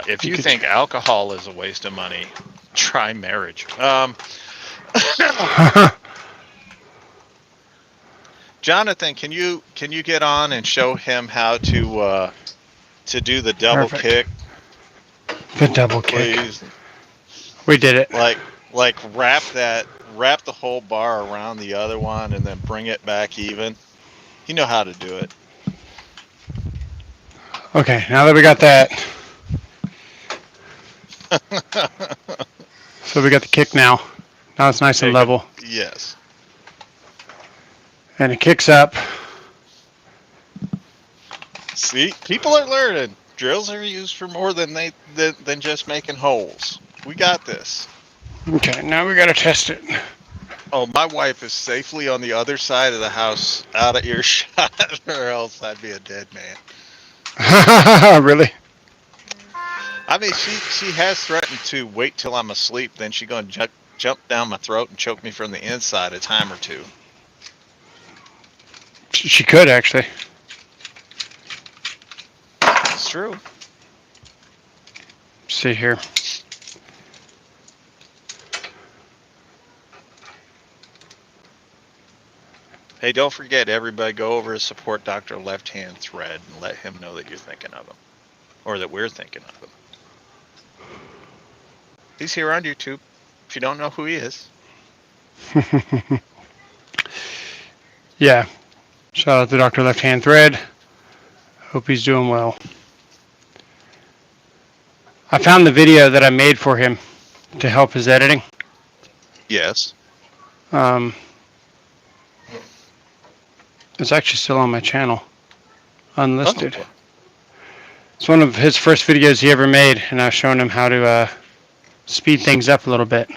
If you think alcohol is a waste of money, try marriage. Jonathan, can you get on and show him how to do the double Perfect. kick? The double kick. Please. We did it. Like wrap the whole bar around the other one and then bring it back even. You know how to do it. Okay, now that we got that. So we got the kick now. Now it's nice and level. Yes. And it kicks up. See, people are learning. Drills are used for more than just making holes. We got this. Okay, now we gotta test it. Oh, my wife is safely on the other side of the house, out of earshot, or else I'd be a dead man. Really? I mean, she has threatened to wait till I'm asleep, then she's going to jump down my throat and choke me from the inside a time or two. She could, actually. It's true. Let's see here. Hey, don't forget, everybody, go over to support Dr. Left Hand thread and let him know that you're thinking of him. Or that we're thinking of him. He's here on YouTube, if you don't know who he is. Yeah. Shout out to Dr. Left Hand Thread. Hope he's doing well. I found the video that I made for him to help his editing. Yes. It's actually still on my channel, unlisted. Oh. It's one of his first videos he ever made, and I was showing him how to speed things up a little bit.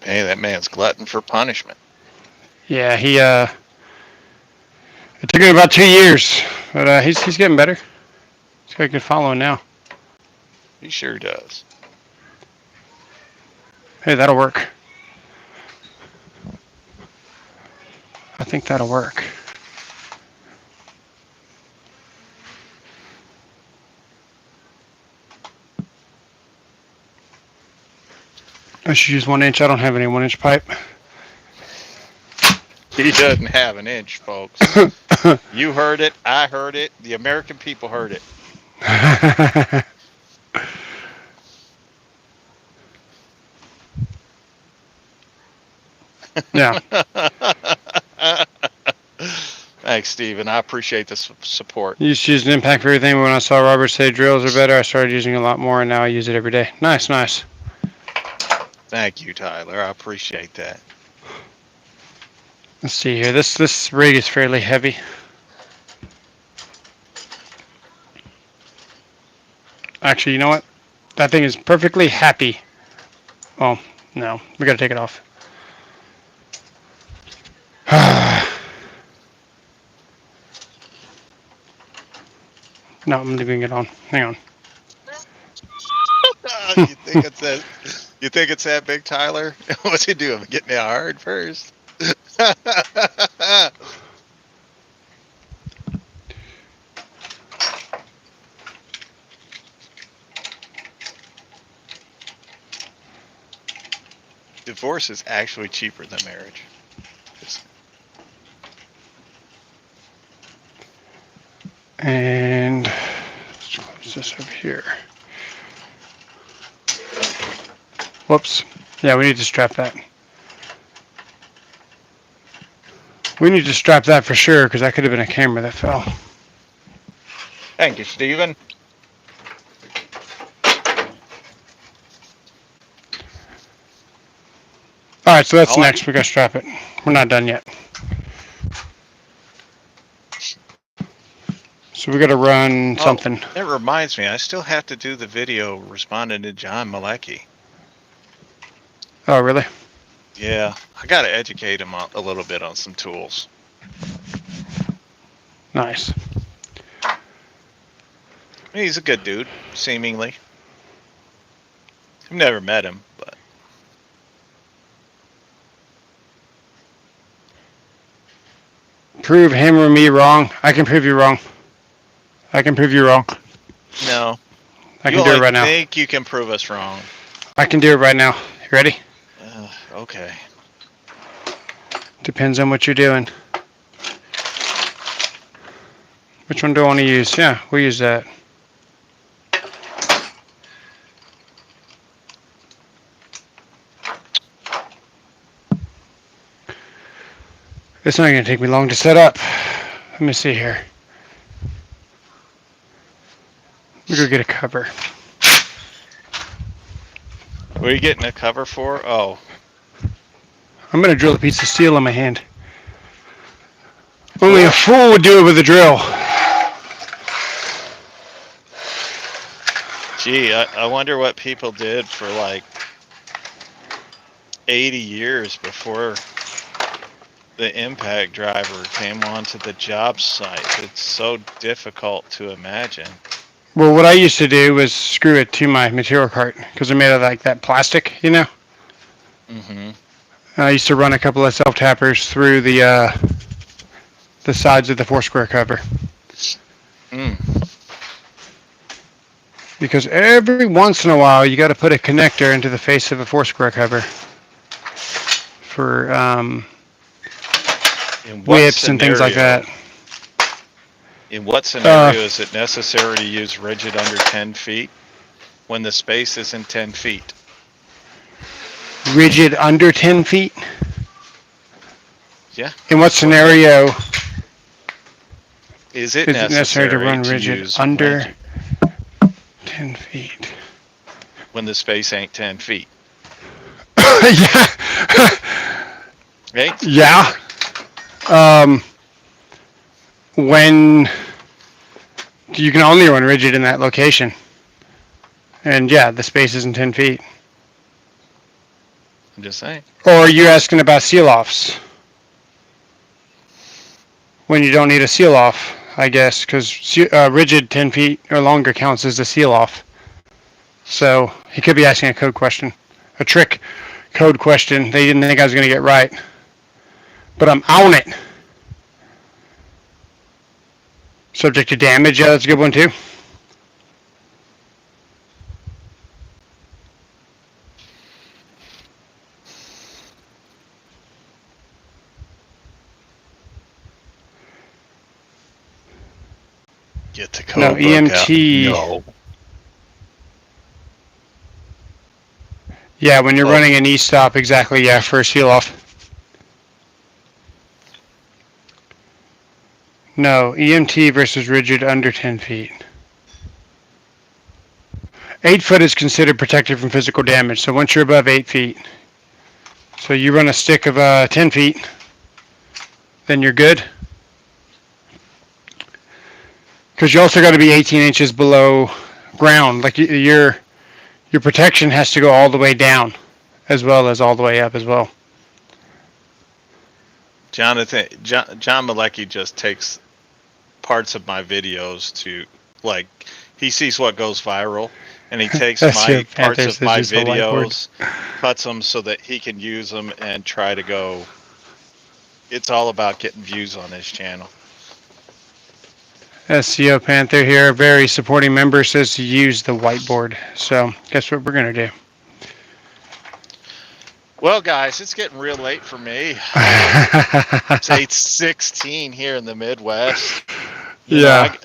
Hey, that man's glutton for punishment. Yeah, it took him about 2 years, But he's getting better. He's got a good following now. He sure does. Hey, that'll work. I think that'll work. I should use 1 inch. I don't have any 1 inch pipe. He doesn't have an inch, folks. You heard it. I heard it. The American people heard it. Yeah. Thanks, Steven. I appreciate the support. You used to use an impact for everything, but when I saw Robert say drills are better, I started using it a lot more, and now I use it every day. Nice, nice. Thank you, Tyler. I appreciate that. Let's see here. This rig is fairly heavy. Actually, you know what? That thing is perfectly happy. Oh, no. We gotta take it off. No, I'm leaving it on. Hang on. You think it's that big, Tyler? What's he doing? Getting it hard first? Divorce is actually cheaper than marriage. And let's close this over here. Whoops. Yeah, we need to strap that. We need to strap that for sure, because that could have been a camera that fell. Thank you, Steven. Alright, so that's next. We gotta strap it. We're not done yet. So we gotta run something. That reminds me, I still have to do the video responding to John Malecki. Oh, really? Yeah, I gotta educate him a little bit on some tools. Nice. He's a good dude, seemingly. I've never met him, but... Prove him or me wrong. I can prove you wrong. I can prove you wrong. No. I can do it right now. I think you can prove us wrong. I can do it right now. You ready? Okay. Depends on what you're doing. Which one do I want to use? Yeah, we'll use that. It's not going to take me long to set up. Let me see here. Let me go get a cover. What are you getting a cover for? Oh. I'm going to drill a piece of steel in my hand. Only a fool would do it with a drill. Gee, I wonder what people did for like 80 years before the impact driver came onto the job site. It's so difficult to imagine. Well, what I used to do was screw it to my material cart because they're made of like that plastic, you know? Mm-hmm. I used to run a couple of self-tappers through the sides of the 4-square cover. Because every once in a while, you got to put a connector into the face of a 4-square cover for whips and things like that. In what scenario is it necessary to use rigid under 10 feet when the space isn't 10 feet? Rigid under 10 feet? Yeah. In what scenario is it necessary to run rigid under 10 feet? When the space ain't 10 feet. Yeah. Right? Yeah. When you can only run rigid in that location. And yeah, the space isn't 10 feet. I'm just saying. Or are you asking about seal offs? When you don't need a seal off, I guess, because rigid 10 feet or longer counts as the seal off. So he could be asking a code question, a trick code question they didn't think I was going to get right. But I'm on it. Subject to damage, yeah, that's a good one too. Get the No, code book out. EMT. No. Yeah, when you're Oh, running an E-stop, exactly, yeah, for a seal off. No, EMT versus rigid under 10 feet. 8 foot is considered protected from physical damage, so once you're above 8 feet, so you run a stick of 10 feet, then you're good. Because you also got to be 18 inches below ground. Like your protection has to go all the way down, as well as all the way up as well. John Malecki just takes parts of my videos to, like, he sees what goes viral, and he takes That's your my parts Panthers of is my just a whiteboard. videos, cuts them so that he can use them and try to go. It's all about getting views on his channel. SCO Panther here, a very supporting member, says to use the whiteboard. So guess what we're gonna do? Well, guys, it's getting real late for me. It's 8:16 here in the Midwest. You know, Yeah.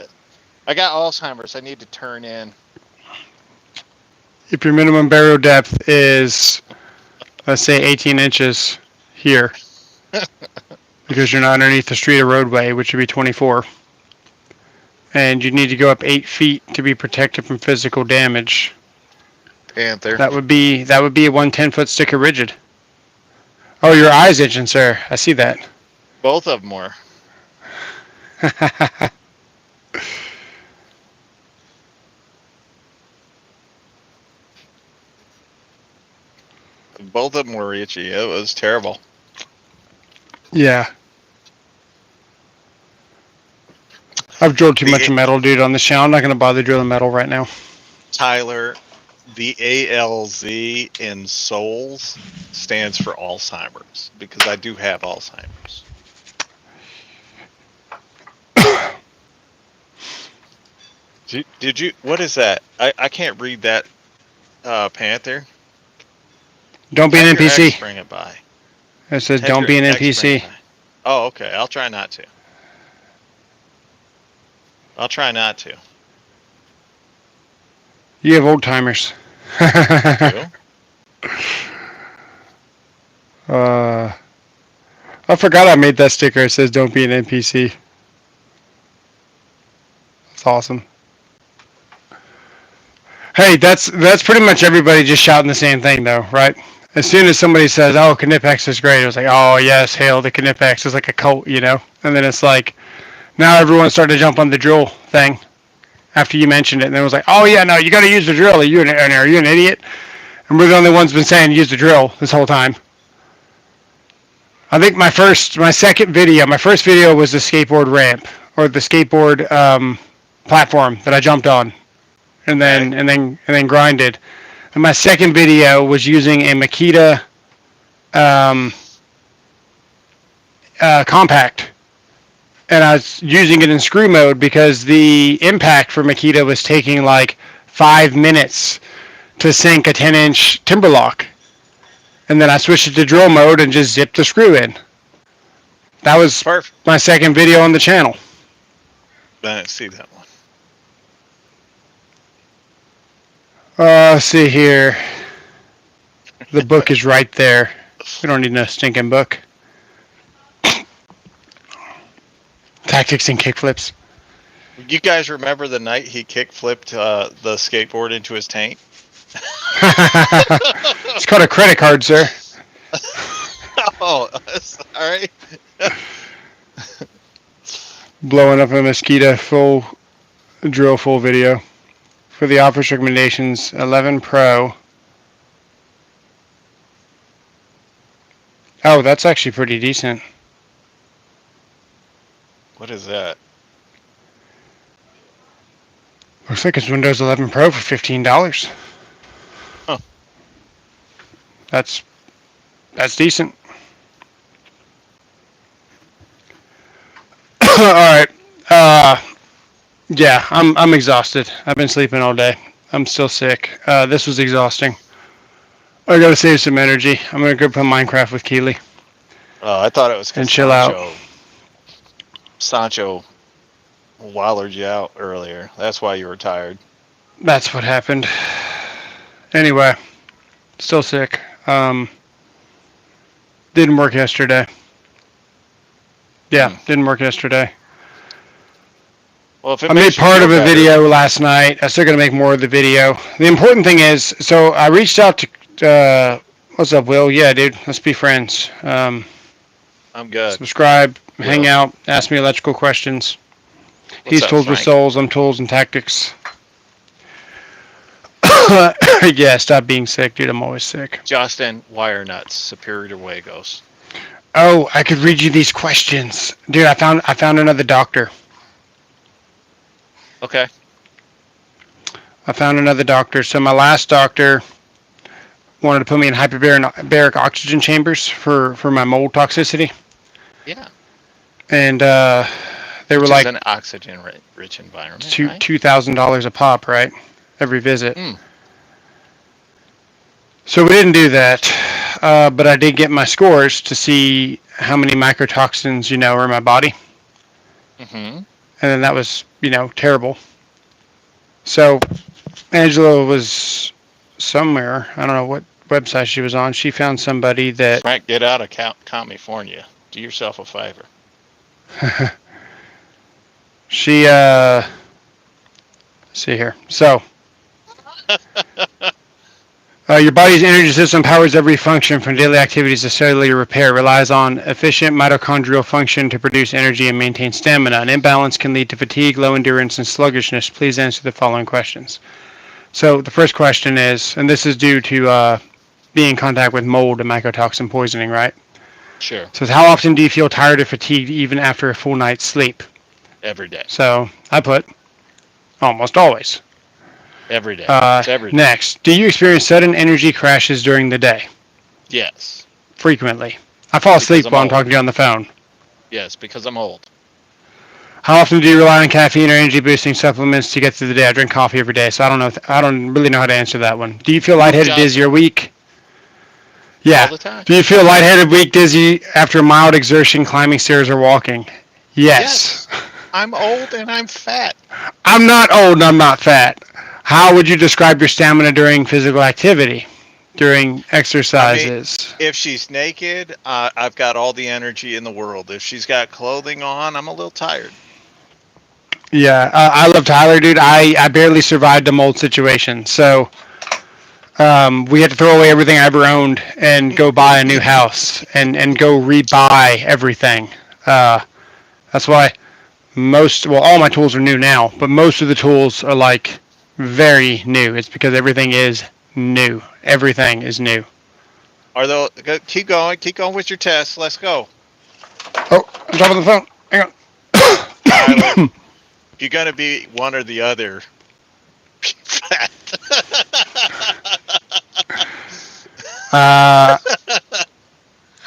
I got Alzheimer's. I need to turn in. If your minimum burial depth is, let's say, 18 inches here, because you're not underneath the street or roadway, which would be 24, and you need to go up 8 feet to be protected from physical damage, Panther. that would be a 110-foot stick of rigid. Oh, your eyes itching, sir. I see that. Both of them were. Both of them were itchy. It was terrible. Yeah. I've drilled too much metal, dude, on this channel. I'm not going to bother drilling metal right now. Tyler, the ALZ in souls stands for Alzheimer's, because I do have Alzheimer's. Did you? What is that? I can't read that. Panther. Don't be an Have your ex NPC. bring it by. It says Have don't your be an ex bring it NPC. by. Oh, okay. I'll try not to. I'll try not to. You have old timers. I do? I forgot I made that sticker. It says don't be an NPC. That's awesome. Hey, that's pretty much everybody just shouting the same thing though, right? As soon as somebody says, "Oh, Knipex is great," it was like, "Oh yes, hail the Knipex." It's like a cult, you know. And then it's like, now everyone's starting to jump on the drill thing after you mentioned it, and then it was like, "Oh yeah, no, you got to use the drill. Are you an idiot?" And we're the only ones been saying use the drill this whole time. I think my first video was the skateboard ramp or the skateboard platform that I jumped on, and Okay. then grinded. And my second video was using a Makita um, compact, and I was using it in screw mode because the impact for Makita was taking like 5 minutes to sink a 10-inch timber lock. And then I switched it to drill mode and just zipped the screw in. That was Perfect. my second video on the channel. I didn't see that one. Let's see here. The book is right there. We don't need no stinking book. Tactics and kickflips. You guys remember the night he kick flipped the skateboard into his tank? It's called a credit card, sir. Oh, sorry. Blowing up a mosquito full drill full video. For the office recommendations, 11 Pro. Oh, that's actually pretty decent. What is that? Looks like it's Windows 11 Pro for $15. Huh. That's that's decent. All right. Yeah, I'm exhausted. I've been sleeping all day. I'm still sick. This was exhausting. I gotta save some energy. I'm gonna go play Minecraft with Keely Oh, I thought it was because and chill out. Sancho wallered you out earlier. That's why you were tired. That's what happened. Anyway, still sick. Didn't work yesterday. Yeah, Hmm. didn't work yesterday. Well, if it I made makes you part feel of a better, video last night. I'm still gonna make more of the video. The important thing is, so I reached out to, what's up, Will? Yeah, dude, let's be friends. I'm good. Subscribe, hang Will, out, ask me electrical questions. what's He's up, Tools with Frank? Souls. I'm Tools and Tactics. Yeah, stop being sick, dude. I'm always sick. Justin, wire nuts, superior to Wagos. Oh, I could read you these questions, dude. I found another doctor. Okay. I found another doctor. So my last doctor wanted to put me in hyperbaric oxygen chambers for my mold toxicity, Yeah. and they were Which is like an oxygen rich environment, two right? $2,000 a pop, right? Every visit. Hmm. So we didn't do that, but I did get my scores to see how many microtoxins are in my body, Mm-hmm. and then that was terrible. So Angela was somewhere. I don't know what website she was on. She found somebody that Frank, get out of California. Do yourself a favor. she see here. So your body's energy system powers every function from daily activities to cellular repair. It relies on efficient mitochondrial function to produce energy and maintain stamina. An imbalance can lead to fatigue, low endurance, and sluggishness. Please answer the following questions. So the first question is, and this is due to being in contact with mold and mycotoxin poisoning, right? Sure. So how often do you feel tired or fatigued even after a full night's sleep? Every day. So I put almost always. Every day. It's every day. Next, do you experience sudden energy crashes during the day? Yes. Frequently. I fall Because asleep I'm while I'm old. talking to you on the phone. Yes, because I'm old. How often do you rely on caffeine or energy boosting supplements to get through the day? I drink coffee every day, so I don't know. I don't really know how to answer that one. Do you feel Who, lightheaded, dizzy, Justin? or weak? All Yeah. the time. Do you feel lightheaded, weak, dizzy after mild exertion, climbing stairs, or walking? Yes. Yes. I'm old and I'm fat. I'm not old and I'm not fat. How would you describe your stamina during physical activity, during I mean, exercises? if she's naked, I've got all the energy in the world. If she's got clothing on, I'm a little tired. Yeah, I love Tyler, dude. I barely survived a mold situation. So we had to throw away everything I ever owned and go buy a new house and go rebuy everything. That's why all my tools are new now, but most of the tools are like very new. It's because everything is new. Everything is new. Are those, keep going. Keep going with your tests. Let's go. Oh, I'm dropping the phone. Hang Tyler, on. you're going to be one or the other. Fat. uh,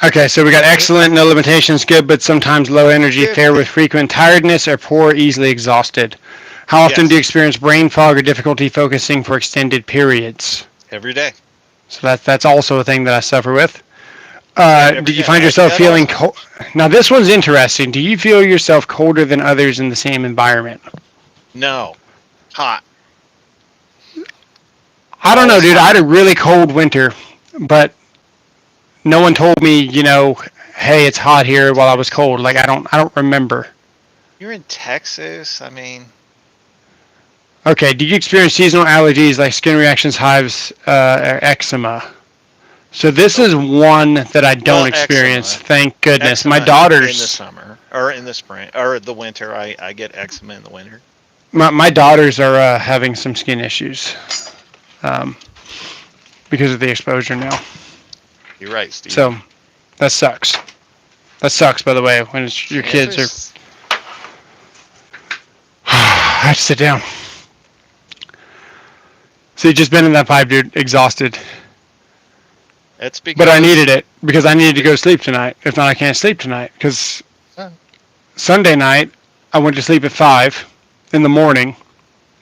okay, so we got excellent, no limitations, good, but sometimes low energy, fair with frequent tiredness, or poor, easily exhausted. How often do you Yes. experience brain fog or difficulty focusing for extended periods? Every day. So that's also a thing that I suffer with. And every Did you day. find I do yourself that feeling also. cold? Now, this one's interesting. Do you feel yourself colder than others in the same environment? No. Hot. I don't know, Always dude. I hot. had a really cold winter, but no one told me, hey, it's hot here while I was cold. Like I don't remember. You're in Texas. I mean, Okay, did you experience seasonal allergies like skin reactions, hives, or eczema? So this nope. is one that I don't Well, experience. eczema. Thank goodness. My Eczema in the daughters, summer or in the spring or the winter. I get eczema in the winter. my daughters are having some skin issues um, because of the exposure now. You're right, Steve. So that sucks. That sucks, by the way, when your kids are. There's I have to sit down. So you just been in that pipe, dude, exhausted. It's But I because needed it because I needed to go to sleep tonight. If not, I can't sleep tonight. Because uh, Sunday night, I went to sleep at 5 in the morning.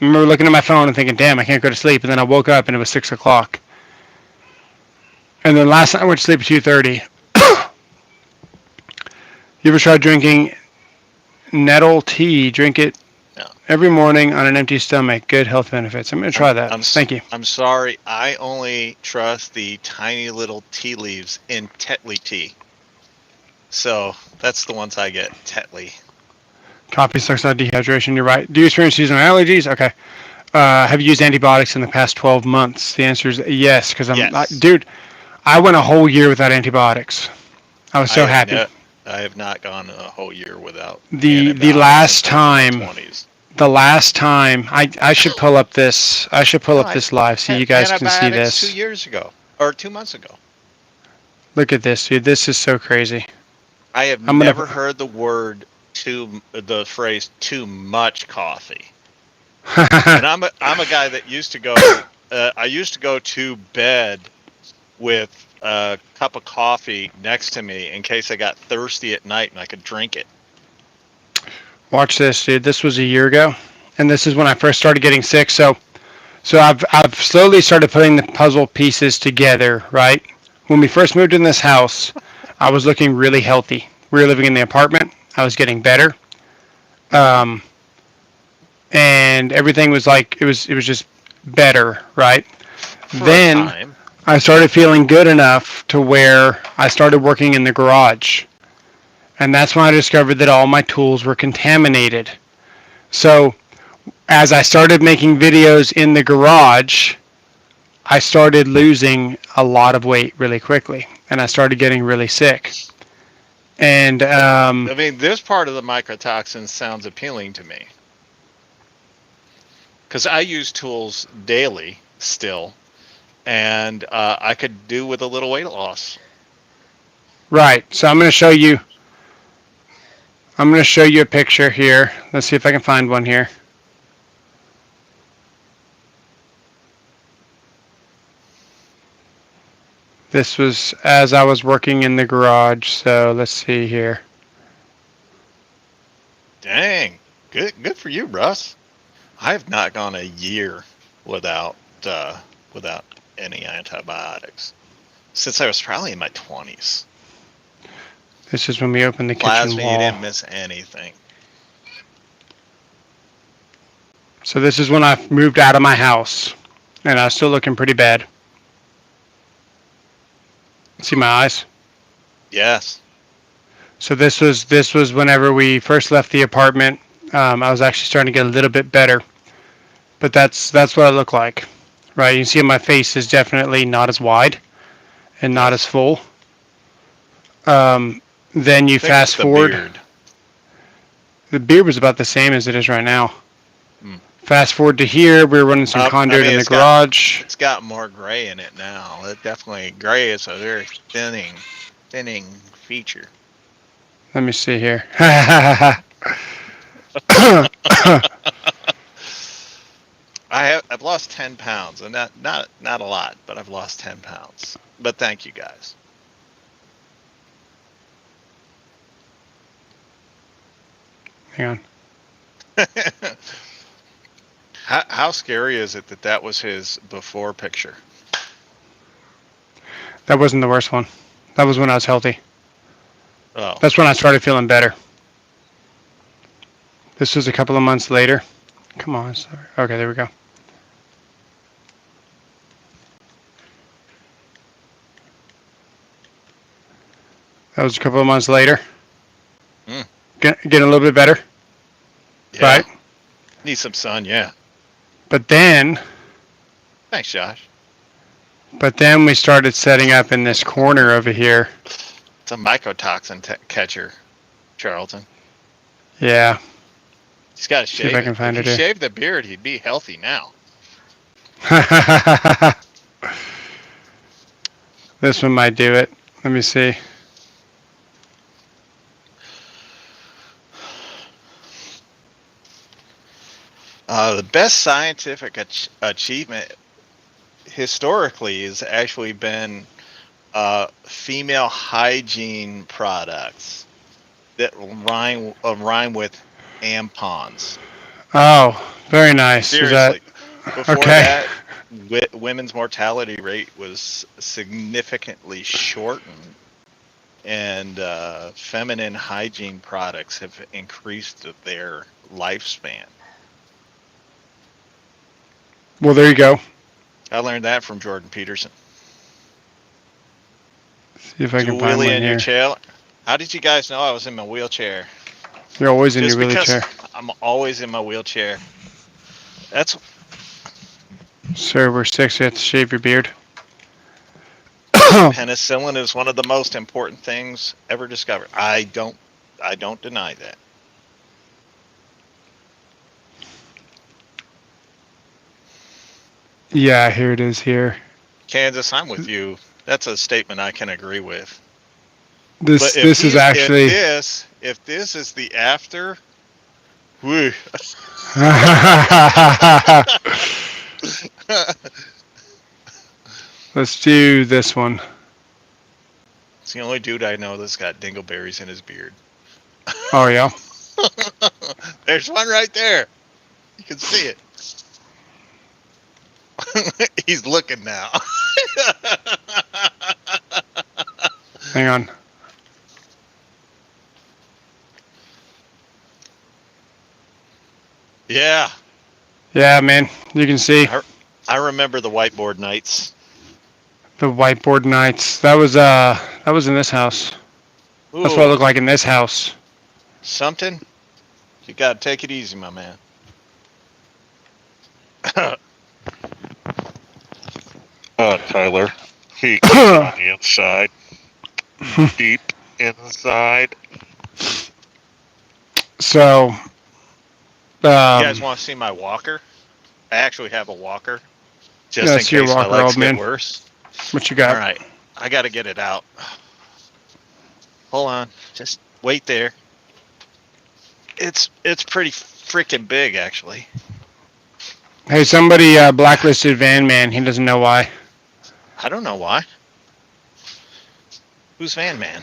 I remember looking at my phone and thinking, damn, I can't go to sleep. And then I woke up and it was 6 o'clock. And then last night I went to sleep at 2:30. You ever try drinking nettle tea? Drink it no. every morning on an empty stomach. Good health benefits. I'm going to try that. Thank you. I'm sorry. I only trust the tiny little tea leaves in Tetley tea. So that's the ones I get. Tetley. Coffee sucks out dehydration. You're right. Do you experience seasonal allergies? Okay. Have you used antibiotics in the past 12 months? The answer is yes, because Yes. dude, I went a whole year without antibiotics. I was I so have happy. no. I have not gone a whole year without The antibiotics since last I was in my time, 20s. I should pull up this. I should pull No, up I this live so had you guys can see antibiotics this. 2 years ago or 2 months ago. Look at this, dude. This is so crazy. I have I'm never gonna. heard the phrase too much coffee. And I'm a guy that used to go. I used to go to bed with a cup of coffee next to me in case I got thirsty at night and I could drink it. Watch this, dude. This was a year ago, and this is when I first started getting sick. So I've slowly started putting the puzzle pieces together. Right. When we first moved in this house, I was looking really healthy. We were living in the apartment. I was getting better. Mm-hmm. Um, and everything was like it was just better, right? For a Then time. I started feeling good enough to where I started working in the garage. And that's when I discovered that all my tools were contaminated. So, as I started making videos in the garage, I started losing a lot of weight really quickly and I started getting really sick. And I mean, this part of the mycotoxins sounds appealing to me because I use tools daily still, and I could do with a little weight loss. right, so I'm going to show you a picture here. Let's see if I can find one here. This was as I was working in the garage, so let's see here. Dang, good for you, Russ. I have not gone a year without without any antibiotics since I was probably in my 20s. This is when we opened the kitchen Plasma, you wall. didn't miss anything. So this is when I moved out of my house, and I was still looking pretty bad. See my eyes? Yes. So this was whenever we first left the apartment. I was actually starting to get a little bit better, but that's what I look like, right? You can see my face is definitely not as wide and not as Yes. full. Um, then I you think it's fast the forward. beard. The beard was about the same as it is right now. Hmm. Fast forward to here, we were running some I conduit mean, in the garage. it's got more gray in it now. It definitely gray is a very thinning feature. Let me see here. I've lost 10 pounds, and not a lot, but I've lost 10 pounds. But thank you guys. Hang on. How scary is it that that was his before picture? That wasn't the worst one. That was when I was healthy. Oh, That's when I started feeling better. This was a couple of months later. Come on. Sorry. Okay, there we go. That was a couple of months later. mm, Getting a little bit better, yeah. right? Need some sun, yeah. But then, Thanks, Josh. but then we started setting up in this corner over here. It's a mycotoxin catcher, Charlton. Yeah. He's got to See if shave I it. can If find he it here. shaved the beard, he'd be healthy now. This one might do it. Let me see. The best scientific achievement historically has actually been female hygiene products that rhyme with tampons. Oh, very nice. Is that Seriously, before okay? that, women's mortality rate was significantly shortened, and feminine hygiene products have increased their lifespan. Well, there you go. I learned that from Jordan Peterson. See if I can Dual find wheelie one in your here. chair. How did you guys know I was in my wheelchair? You're always in your Just because wheelchair. I'm always in my wheelchair. That's Sir, we're 6. You have to shave your beard. penicillin is one of the most important things ever discovered. I don't deny that. Yeah, here it is here. Kansas, I'm with you. That's a statement I can agree with. This But if this is he's actually if this is the after, woo. Let's do this one. It's the only dude I know that's got dingleberries in his beard. Oh yeah. There's one right there. You can see it. He's looking now. Hang on. Yeah. Yeah, man. You can see I remember the whiteboard nights. the whiteboard nights. That was in this house. That's what it Ooh, looked like in this house. something? You gotta take it easy, my man. Tyler, he gets on the inside, deep inside. So, You guys want to see my walker? I actually have a walker, just yeah, in see your case my walker, legs old get man. worse. What you All got? right, I gotta get it out. Hold on, just wait there. It's pretty freaking big, actually. Hey, somebody blacklisted Van Man. He doesn't know why. I don't know why. Who's Van Man?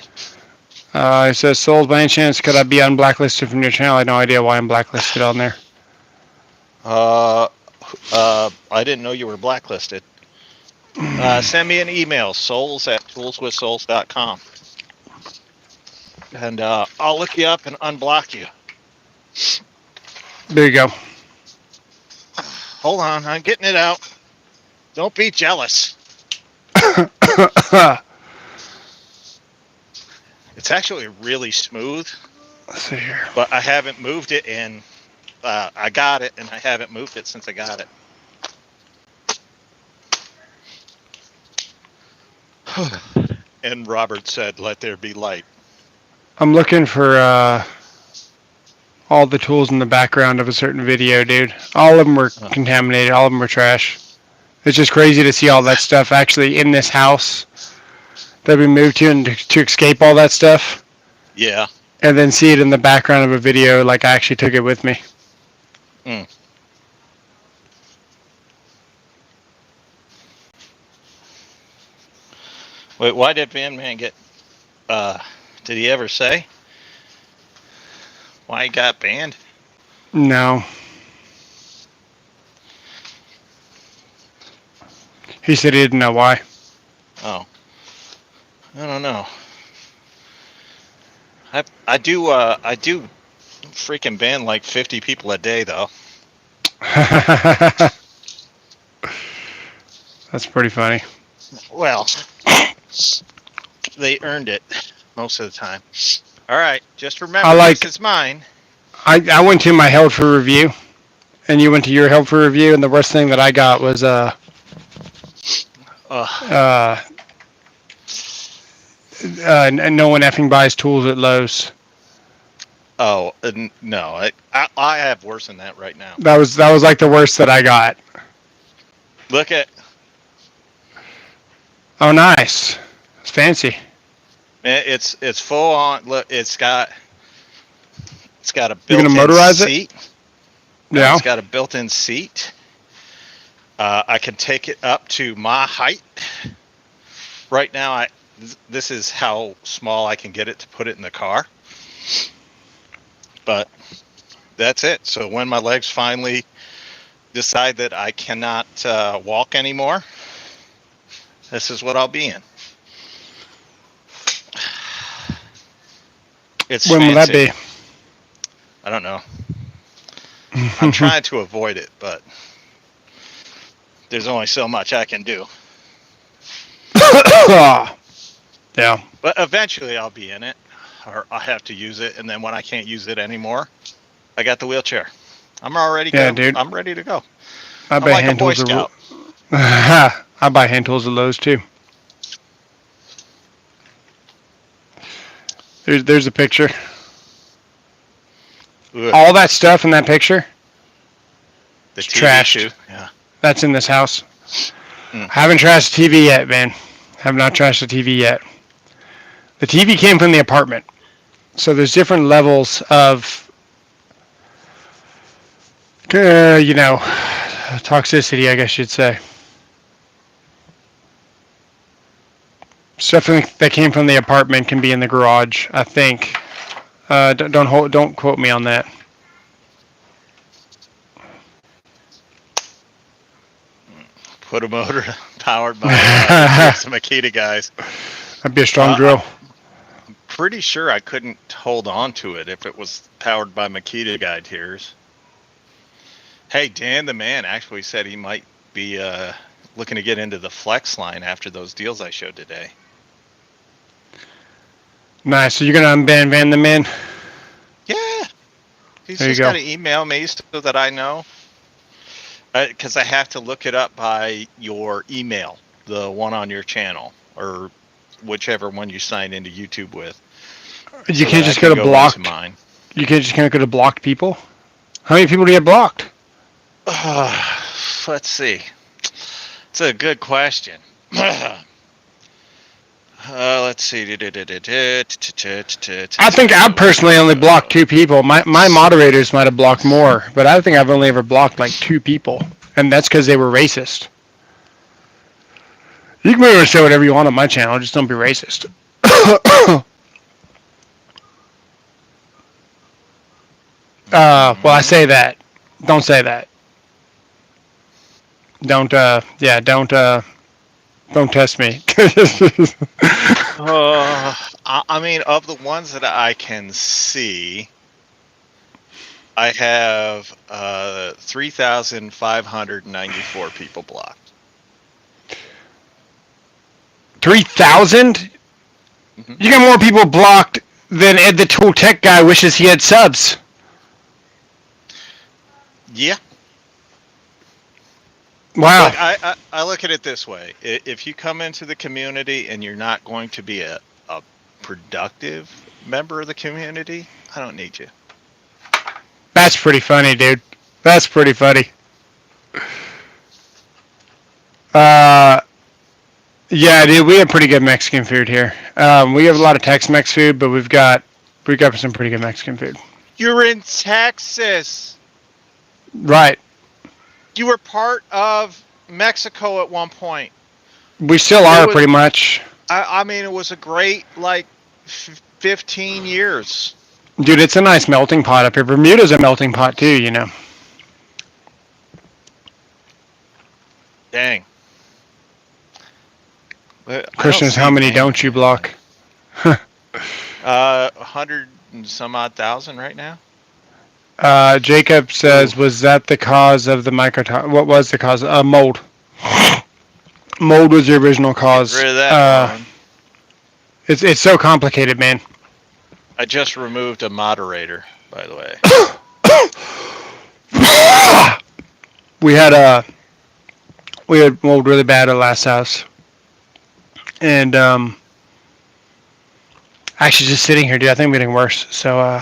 He says, "Souls, by any chance, could I be unblacklisted from your channel? I have no idea why I'm blacklisted on there." I didn't know you were blacklisted. Send me an email, souls@toolswithsouls.com. And I'll look you up and unblock you. There you go. Hold on, I'm getting it out. Don't be jealous. It's actually really smooth, Let's see here. but I haven't moved it in. I got it, and I haven't moved it since I got it. And Robert said, "Let there be light." I'm looking for all the tools in the background of a certain video, dude. All of them were contaminated. All of them were trash. It's just crazy to see all that stuff actually in this house that we moved to, and to escape all that stuff, Yeah. and then see it in the background of a video like I actually took it with me. Mm. Wait, why did Van Man get? Did he ever say why he got banned? No. He said he didn't know why. Oh, I don't know. I do freaking ban like 50 people a day though. That's pretty funny. Well, they earned it most of the time. All right, just remember this is mine. I went to my held for review, and you went to your held for review, and the worst thing that I got was no one effing buys tools at Lowe's. Oh no, I have worse than that right now. That was like the worst that I got. Look at. Oh, nice. It's fancy. It's full on. Look, it's got a You're gonna built-in motorize seat. it? No, Yeah. it's got a built-in seat. I can take it up to my height. Right now, this is how small I can get it to put it in the car. But that's it. So when my legs finally decide that I cannot walk anymore, this is what I'll be in. It's When will that fancy. be? I don't know. I'm trying to avoid it, but there's only so much I can do. Yeah. But eventually I'll be in it, or I'll have to use it, and then when I can't use it anymore, I got the wheelchair. I'm already Yeah, good. dude. I'm ready to go. I I'm buy like a hand Boy tools. Scout. I buy hand tools at Lowe's too. There's a picture. Ugh, All that stuff in that picture the is TV trashed. too. Yeah. That's in this house. Mm. I haven't trashed the TV yet, man. Have not trashed the TV yet. The TV came from the apartment. So there's different levels of, toxicity, I guess you'd say. Stuff that came from the apartment can be in the garage, I think. Don't quote me on that. Put a motor powered by the Makita guys. That'd be a strong drill. I'm pretty sure I couldn't hold on to it if it was powered by Makita guide tiers. Hey, Dan the man actually said he might be looking to get into the flex line after those deals I showed today. Nice. So you're gonna unban Van the Man? Yeah, he's There you just go. got to email me so that I know. Because I have to look it up by your email, the one on your channel, or whichever one you sign into YouTube with. You so can't that I just can go to blocked. Mine. You can't just go to blocked people. How many people do you get blocked? Let's see. It's a good question. Let's see. I think I've personally only blocked 2 people. My moderators might have blocked more, but I think I've only ever blocked like 2 people, and that's because they were racist. You can really say whatever you want on my channel, just don't be racist. Well, I say that. Don't say that. Don't. Don't test me. I mean, of the ones that I can see, I have 3,594 people blocked. 3,000? Mm-hmm. You got more people blocked than Ed the Tool Tech guy wishes he had subs. Yeah. Wow. Look, I look at it this way. If you come into the community and you're not going to be a productive member of the community, I don't need you. That's pretty funny, dude. That's pretty funny. Yeah, dude, we have pretty good Mexican food here. We have a lot of Tex-Mex food, but we've got some pretty good Mexican food. You're in Texas. Right. You were part of Mexico at one point. We still are pretty much. I mean, it was a great 15 years. Dude, it's a nice melting pot up here. Bermuda's a melting pot too, you know. Dang. Christians, how many don't you block? 100 and some odd thousand right now. Jacob says, was that the cause of the microtoxin? What was the cause? Mold. Mold was the original cause. Get rid of that, it's so complicated, man. I just removed a moderator, by the way. We had mold really bad at last house, and actually just sitting here, dude. I think I'm getting worse. So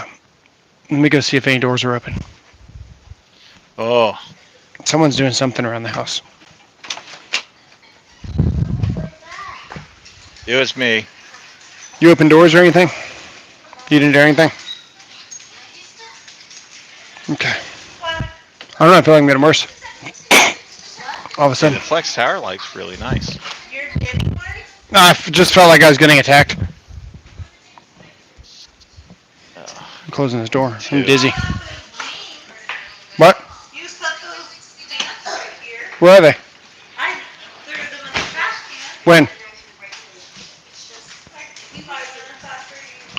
let me go see if any doors are open. Oh, someone's doing something around the house. It was me. You open doors or anything? You didn't do anything? Okay. I don't know, I feel like I'm getting worse. all of a Hey, sudden. the flex tower light's really nice. I just felt like I was getting attacked. I'm closing this door. I'm Two. dizzy. What? Where are they? When?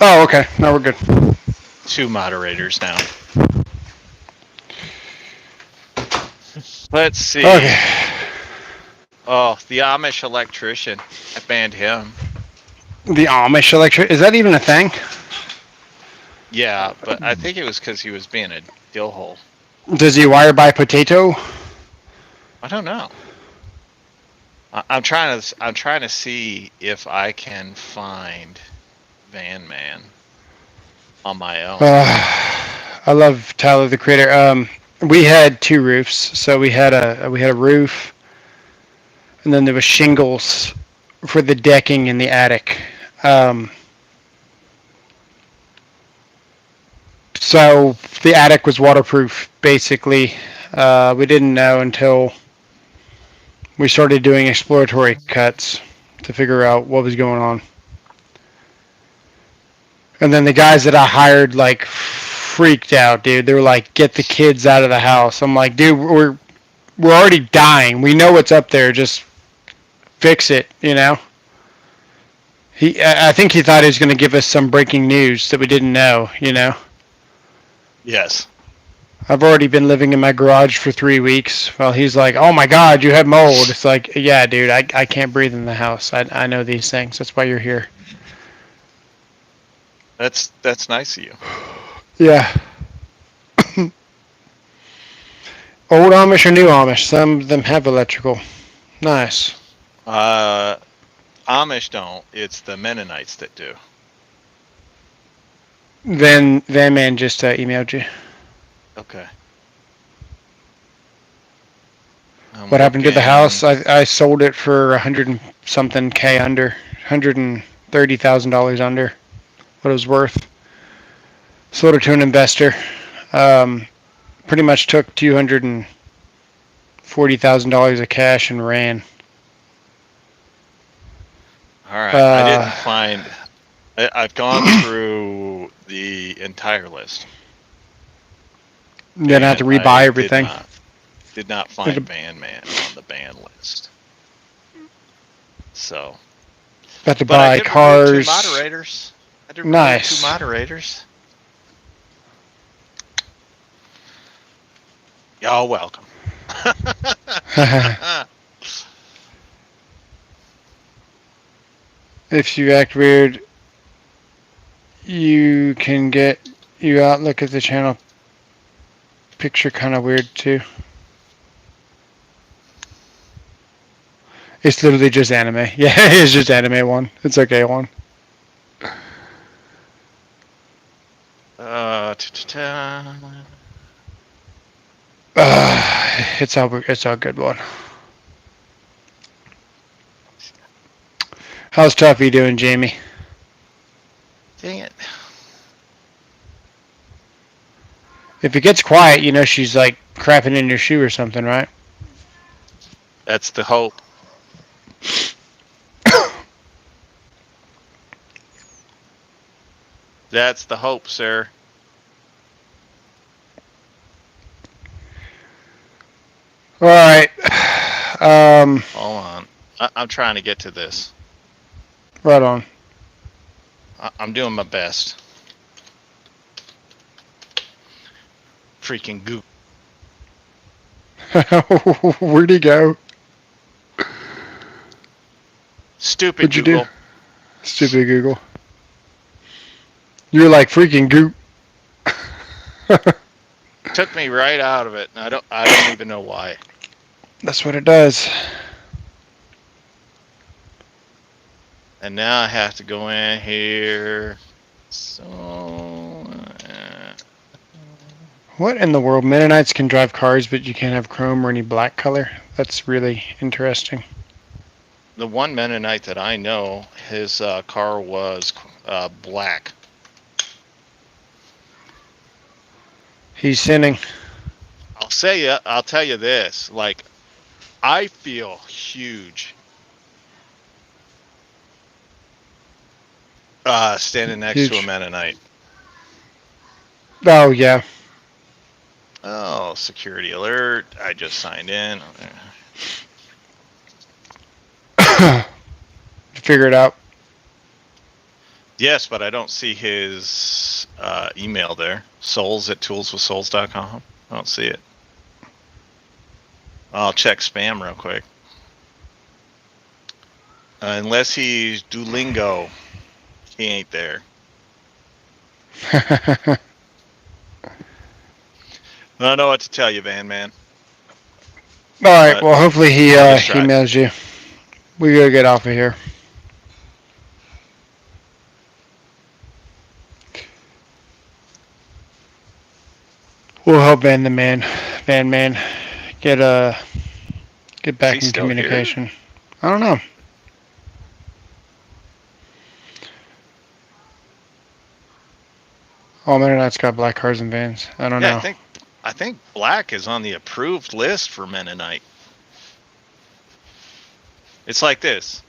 Oh, okay. Now we're good. Two moderators now. Let's see. Okay. Oh, the Amish electrician. I banned him. The Amish electric. Is that even a thing? Yeah, but I think it was because he was being a dillhole. Does he wire by potato? I don't know. I'm trying to see if I can find Van Man on my own. I love Tyler the Creator. We had two roofs, so we had a roof, and then there was shingles for the decking in the attic. So the attic was waterproof, basically. We didn't know until we started doing exploratory cuts to figure out what was going on. And then the guys that I hired like freaked out, dude. They were like, "Get the kids out of the house." I'm like, "Dude, we're already dying. We know what's up there. Just fix it." You know. I think he thought he was going to give us some breaking news that we didn't know. You know. Yes. I've already been living in my garage for 3 weeks. Well, he's like, "Oh my God, you have mold." It's like, yeah, dude, I can't breathe in the house. I know these things. That's why you're here. That's nice of you. Yeah. Old Amish or new Amish? Some of them have electrical. Nice. Amish don't. It's the Mennonites that do. Then Van Man just emailed you. Okay. I'm What happened to the house? looking. I sold it for 100 and something K under, $130,000 under what it was worth. Sold it to an investor. Um, Pretty much took $240,000 of cash and ran. All right. I didn't Uh, find. I've gone through the entire list, then I have to and rebuy I did everything. not find Van Man on the ban list. So, Got to but I buy did remove two cars. moderators. I did remove two Nice. moderators. Y'all welcome. If you act weird, you can get you out. Look at the channel picture, kind of weird too. It's literally just anime. Yeah, it's just anime one. It's okay one. It's all good one. How's Tuffy doing, Jamie? Dang it. If it gets quiet, you know she's like crapping in your shoe or something, right? That's the hope. That's the hope, sir. All right. Hold on. I'm trying to get to this. Right on. I'm doing my best. Freaking Google. Where'd he go? Stupid What'd you Google. do? Stupid Google. You're like freaking goop. Took me right out of it, and I don't even know why. That's what it does. And now I have to go in here. So What in the world? Mennonites can drive cars, but you can't have chrome or any black color? That's really interesting. the one Mennonite that I know, his car was black. He's sinning. I'll tell you this. Like I feel huge. Standing next to a Huge. Mennonite. Oh yeah. Oh, security alert. I just signed in. Figure it out. Yes, but I don't see his email there. Souls at toolswithsouls.com. I don't see it. I'll check spam real quick. Unless he's Duolingo, he ain't there. I don't know what to tell you, Van Man. All right. But Well, hopefully he I just tried. emails you. We gotta get off of here. We'll help Van Man, get get Is back he in still here? communication. I don't know. All Mennonites got black cars and vans. I don't Yeah, know. I think black is on the approved list for Mennonite. It's like this.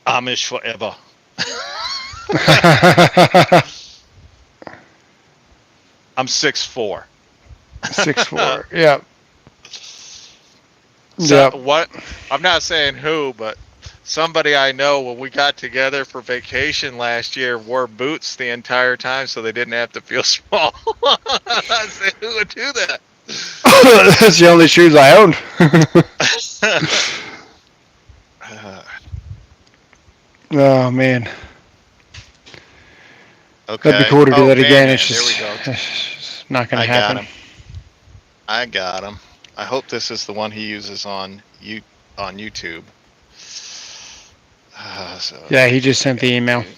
Amish forever. I'm 6'4". 6'4". Yep. So Yep. what? I'm not saying who, but somebody I know when we got together for vacation last year wore boots the entire time so they didn't have to feel small. I said, who would do that? That's the only shoes I owned. Oh man, that'd be Okay. cool to do Oh, that Van again. It's Man, there we just, go. it's not gonna I got happen. him. I got him. I hope this is the one he uses on YouTube. Yeah, he just I sent the got email. you.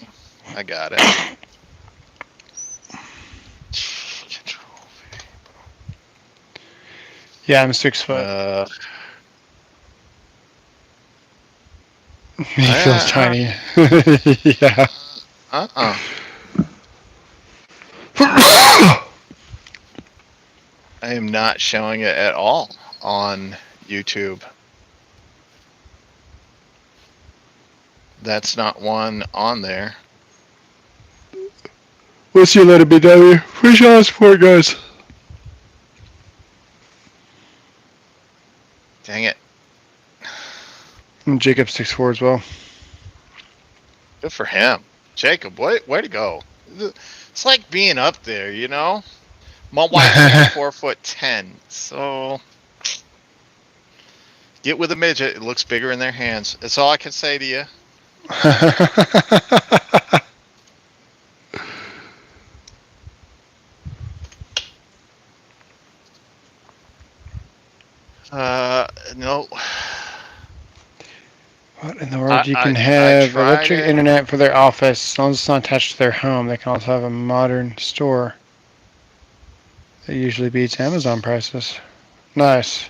I got it. Yeah, I'm 6 foot. Uh, He feels uh, tiny. Yeah. uh. I am not showing it at all on YouTube. That's not one on there. We'll see you later, BW. Appreciate all the support, guys. Dang it. And Jacob's 6'4" as well. Good for him. Jacob, way to go. It's like being up there, you know? My wife's only 4'10", so get with a midget. It looks bigger in their hands. That's all I can say to you. No. What in the world? You can I have tried electric it. internet for their office as long as it's not attached to their home. They can also have a modern store that usually beats Amazon prices. Nice.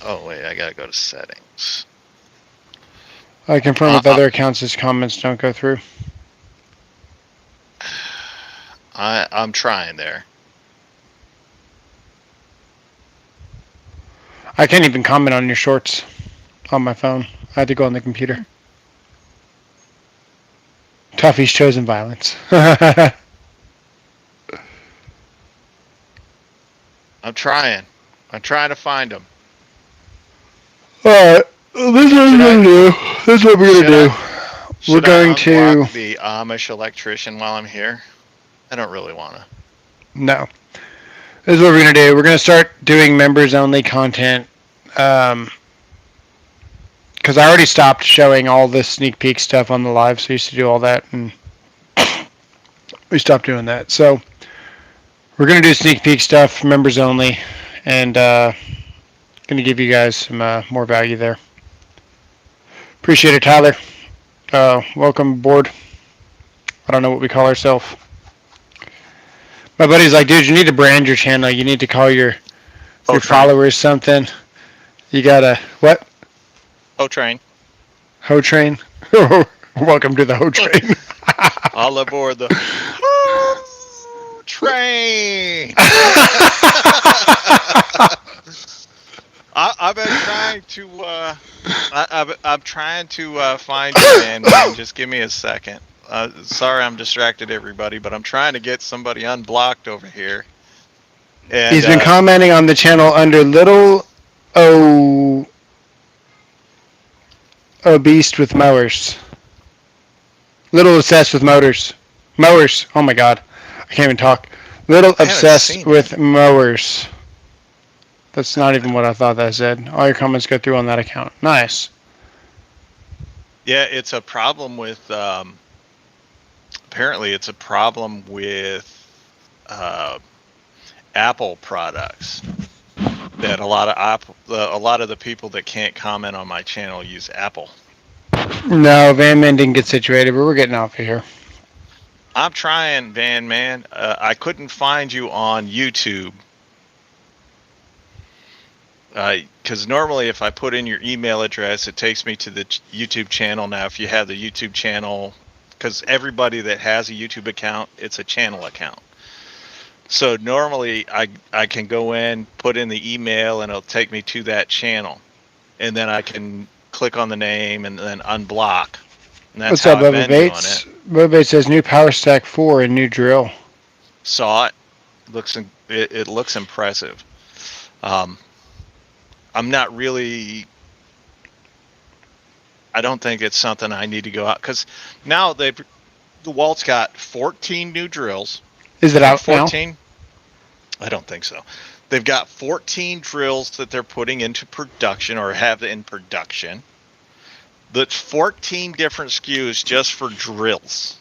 Oh wait, I gotta go to settings. I confirm with Uh, other accounts his comments don't go through. I'm trying there. I can't even comment on your shorts on my phone. I had to go on the computer. Tuffy's chosen violence. I'm trying. I'm trying to find them. Alright, this is what we're Should I gonna do. This is what we're gonna should I do. We're should I going to. unblock the Amish electrician while I'm here? I don't really want to. No. This is what we're gonna do. We're gonna start doing members only content. Because I already stopped showing all this sneak peek stuff on the live, so I used to do all that, and we stopped doing that. So we're gonna do sneak peek stuff, members only, and gonna give you guys some more value there. Appreciate it, Tyler. Welcome aboard. I don't know what we call ourselves. My buddy's like, dude, you need to brand your channel. You need to call your Train. followers something. You gotta what? Train. Ho train. Welcome to the Ho train. All aboard the train. I've been trying to. I'm trying to find you, Van Man. Just give me a second. Sorry, I'm distracted, everybody, but I'm trying to get somebody unblocked over here. And He's been commenting on the channel under little o obese with mowers. Little obsessed with motors. Mowers. Oh my god. I can't even talk. Little I haven't obsessed seen him. with mowers. That's not even what I thought that said. All your comments go through on that account. Nice. Yeah, it's a problem with. Apparently, it's a problem with uh, Apple products. That a lot of the people that can't comment on my channel use Apple. No, Van Man didn't get situated, but we're getting off of here. I'm trying, Van Man. I couldn't find you on YouTube. Because normally, if I put in your email address, it takes me to the YouTube channel. Now, if you have the YouTube channel, because everybody that has a YouTube account, it's a channel account. So normally, I can go in, put in the email, and it'll take me to that channel, and then I can click on the name and then unblock. And that's What's how up, I've Bubba been doing it. Bates? Bubba Bates says new Power Stack 4 and new drill. Saw it. It looks impressive. Um, I'm not really. I don't think it's something I need to go out because now the Walt's got 14 new drills. Is it Or out now? 14? I don't think so. They've got 14 drills that they're putting into production or have in production. That's 14 different SKUs just for drills.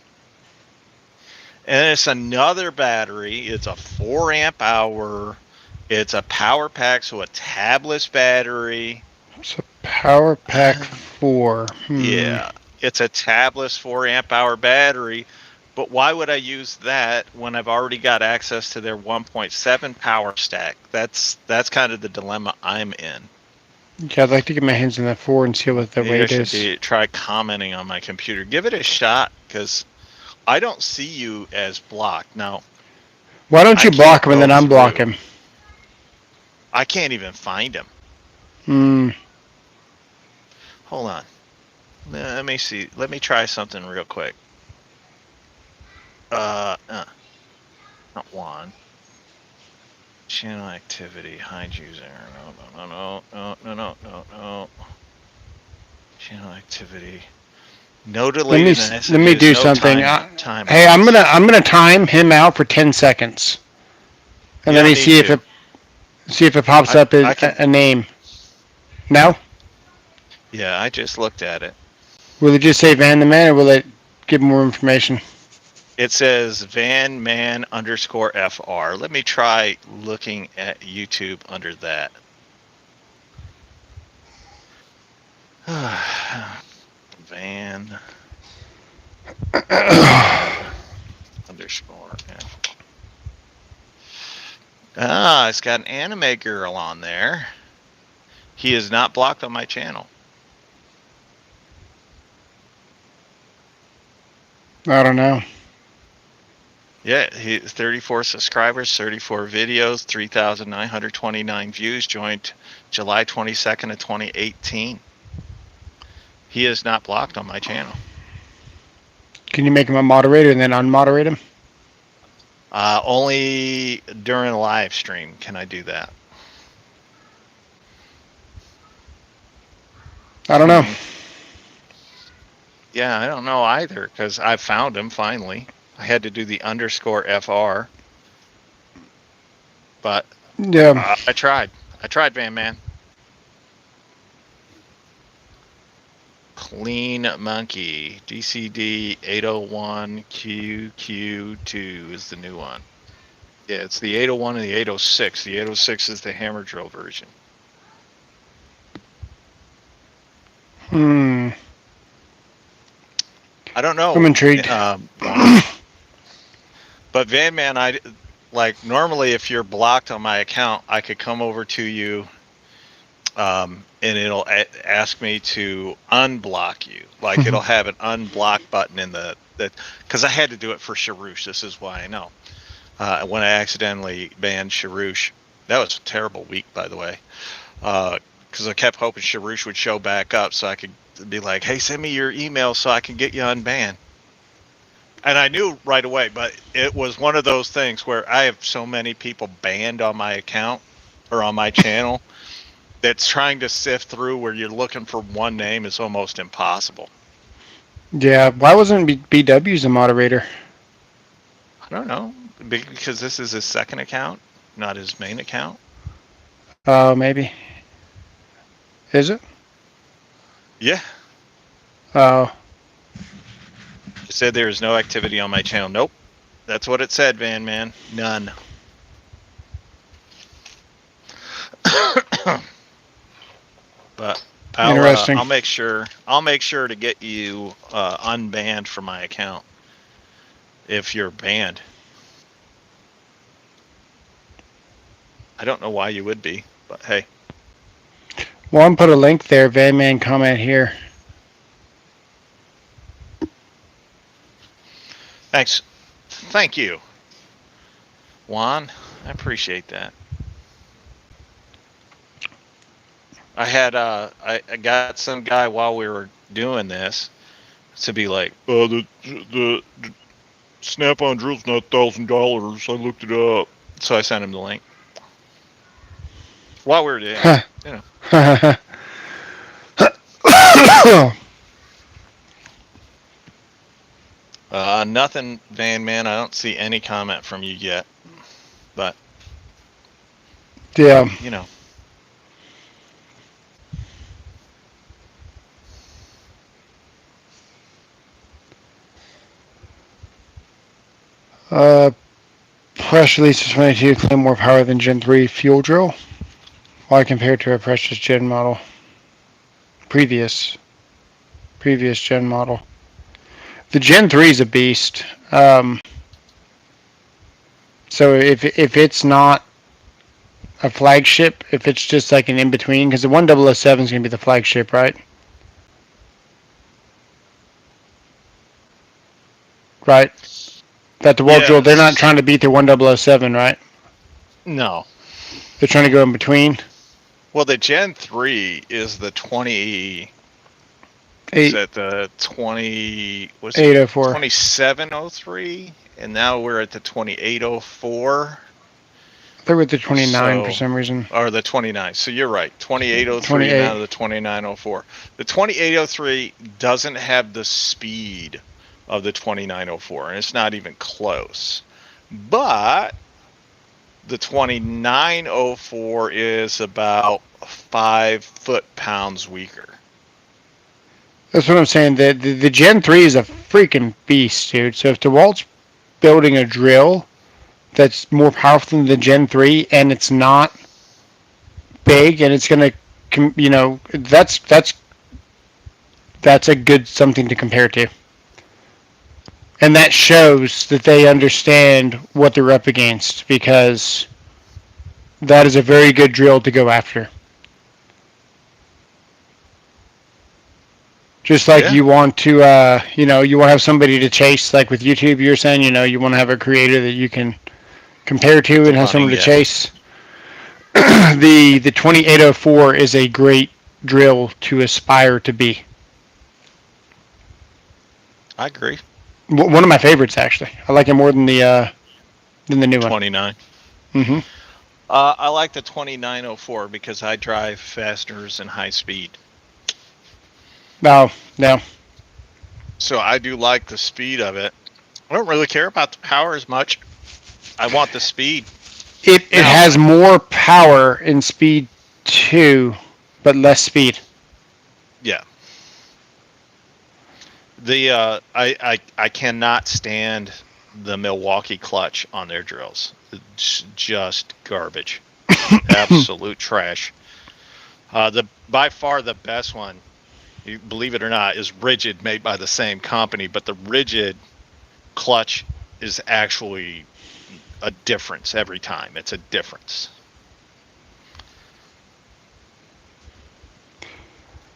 And it's another battery. It's a 4 amp hour. It's a power pack, so a tabless battery. It's a Power Pack 4. Yeah, it's a tabless 4 amp hour battery. But why would I use that when I've already got access to their 1.7 power stack? That's kind of the dilemma I'm in. Yeah, I'd like to get my hands on that 4 and see what the Maybe I rate should is. try commenting on my computer. Give it a shot because I don't see you as blocked. Now, Why don't I you block can't him and then go unblock through. him? I can't even find him. Hmm. Hold on. Let me see. Let me try something real quick. Not one. Channel activity, hide user. No. Channel activity. No deleted Let me messages. do No something. Hey, timeouts. I'm gonna time him out for 10 seconds, and You let don't me need to. see if it pops up as I can. a name. No? Yeah, I just looked at it. Will it just say Van the Man, or will it give more information? It says Van Man underscore FR. Let me try looking at YouTube under that. Van underscore F. Ah, it's got an anime girl on there. He is not blocked on my channel. I don't know. Yeah, he 34 subscribers, 34 videos, 3,929 views. Joined July 22nd of 2018. He is not blocked on my channel. Can you make him a moderator and then unmoderate him? Only during a live stream can I do that. I don't know. Yeah, I don't know either because I found him finally. I had to do the underscore FR, but Yeah. I tried. I tried, Van Man. Clean Monkey DCD 801QQ2 is the new one. Yeah, it's the 801 and the 806. The 806 is the hammer drill version. I don't know. I'm intrigued. But Van Man, I like normally if you're blocked on my account, I could come over to you, and it'll ask me to unblock you. Like it'll have an unblock button in the because I had to do it for Sharouche. This is why I know. When I accidentally banned Sharouche, That was a terrible week, by the way. Because I kept hoping Sharush would show back up so I could be like, hey, send me your email so I can get you unbanned. And I knew right away, but it was one of those things where I have so many people banned on my account or on my channel that's trying to sift through where you're looking for one name is almost impossible. Yeah, why wasn't BW's a moderator? I don't know, because this is his second account, not his main account. Oh, maybe. Is it? Yeah. Oh. It said there is no activity on my channel. Nope. That's what it said, Van Man. None. But Interesting. I'll make sure to get you unbanned from my account if you're banned. I don't know why you would be, but hey. Well, I'm put a link there. Vanman comment here. Thanks. Thank you, Juan. I appreciate that. I had I got some guy while we were doing this to be like, the Snap-on drill's not $1,000. I looked it up, so I sent him the link while we were doing it. You know. Nothing, Van Man. I don't see any comment from you yet, but Yeah. you know. Press release is 22 claim more power than Gen 3 fuel drill. Why compared to a precious Gen model? Previous Gen model. The Gen 3 is a beast. So if it's not a flagship, if it's just like an in between, because the 1007 is going to be the flagship, right? Right. That the World Drill, they're not trying to beat their 1007, right? No. They're trying to go in between. Well, the Gen 3 is the 20. Is that the 20? Was it 804. 2703? And now we're at the 2804. They're with the 29 for some reason. Or the 29. So you're right. 2803 and now the 2904. The 2803 doesn't have the speed of the 2904, and it's not even close. But the 2904 is about 5 foot-pounds weaker. That's what I'm saying. The Gen 3 is a freaking beast, dude. So if DeWalt's building a drill that's more powerful than the Gen 3 and it's not big and it's going to, you know, that's a good something to compare to. And that shows that they understand what they're up against, because that is a very good drill to go after. Just like you want to, you know, you want to have somebody to chase, like with YouTube, you're saying, you know, you want to have a creator that you can compare to and have someone to chase. The 2804 is a great drill to aspire to be. I agree. One of my favorites, actually. I like it more than the new 29. one. Mm-hmm. I like the 2904 because I drive fasteners and high speed. Oh, no. So I do like the speed of it. I don't really care about the power as much. I want the speed. It has more power and speed too, but less speed. Yeah. The I cannot stand the Milwaukee clutch on their drills. It's just garbage. Absolute trash. By far the best one, you believe it or not, is Rigid, made by the same company, but the Rigid clutch is actually a difference every time. It's a difference.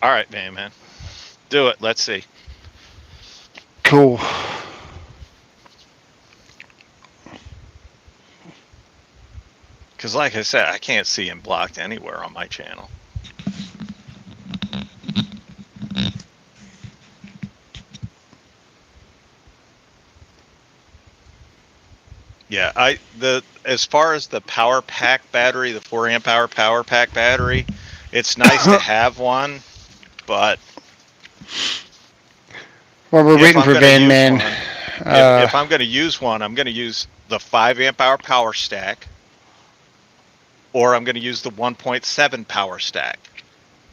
All right, man. Do it. Let's see. Cool. Because, like I said, I can't see him blocked anywhere on my channel. Yeah, as far as the power pack battery, the 4 amp hour power pack battery, it's nice to have one, but Well, we're if waiting I'm for going to Van use Man. one, if I'm going to use one, I'm going to use the 5 amp hour power stack, or I'm going to use the 1.7 power stack.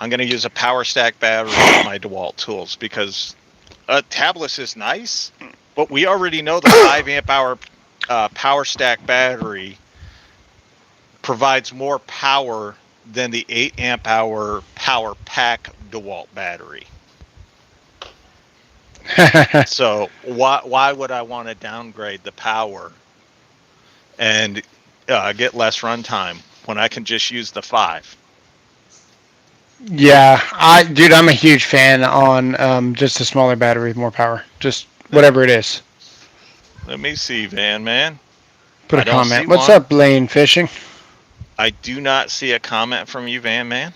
I'm going to use a power stack battery with my DeWalt tools because a tabless is nice, but we already know the 5 amp hour power stack battery provides more power than the 8 amp hour power pack DeWalt battery. So why would I want to downgrade the power and get less runtime when I can just use the 5? Yeah, dude, I'm a huge fan on just a smaller battery with more power. Just Let, whatever it is. let me see, Van Man. Put a I don't see comment. What's one. up, Lane Fishing? I do not see a comment from you, Van Man,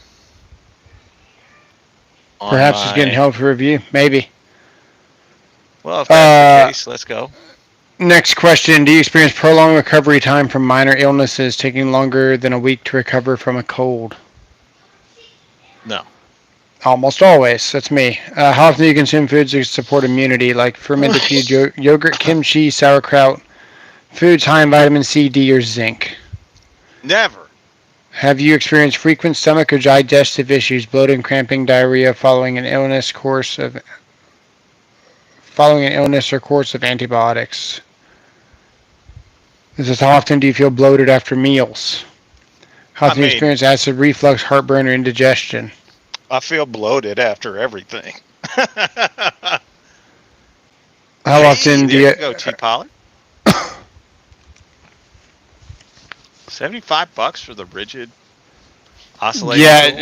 on Perhaps he's getting my. help for review. Maybe. Well, if that's the Uh, case, let's go. Next question. Do you experience prolonged recovery time from minor illnesses taking longer than a week to recover from a cold? No. Almost always. That's me. How often do you consume foods that support immunity, like fermented food, yogurt, kimchi, sauerkraut, foods high in vitamin C, D, or zinc? Never. Have you experienced frequent stomach or digestive issues, bloating, cramping, diarrhea following an illness or course of antibiotics? This is how often do you feel bloated after meals? How I often do you mean, experience acid reflux, heartburn, or indigestion? I feel bloated after everything. How Hey, often do there you? you go, T Pollard. $75 for the rigid oscillating Yeah, tool.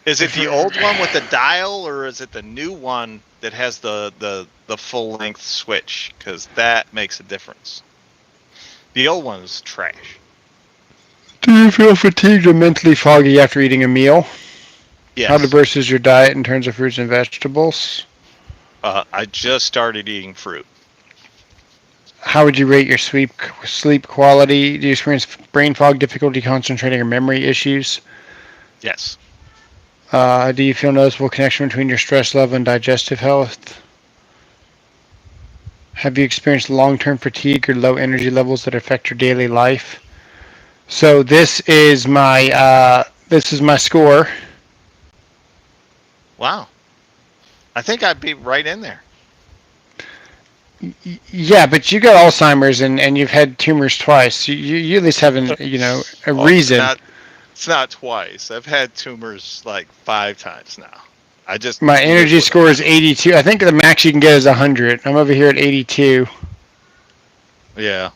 Is it the old one with the dial, or is it the new one that has the full length switch? Because that makes a difference. The old one is trash. do you feel fatigued or mentally foggy after eating a meal? How Yes. diverse is your diet in terms of fruits and vegetables? I just started eating fruit. How would you rate your sleep quality? Do you experience brain fog, difficulty concentrating, or memory issues? Yes. Do you feel noticeable connection between your stress level and digestive health? Have you experienced long-term fatigue or low energy levels that affect your daily life? So this is my score. Wow. I think I'd be right in there. Yeah, but you got Alzheimer's and you've had tumors twice. You at least have a Oh, reason. it's not twice. I've had tumors like 5 times now. I just My live energy with them score is now. 82. I think the max you can get is 100. I'm over here at 82. Yeah.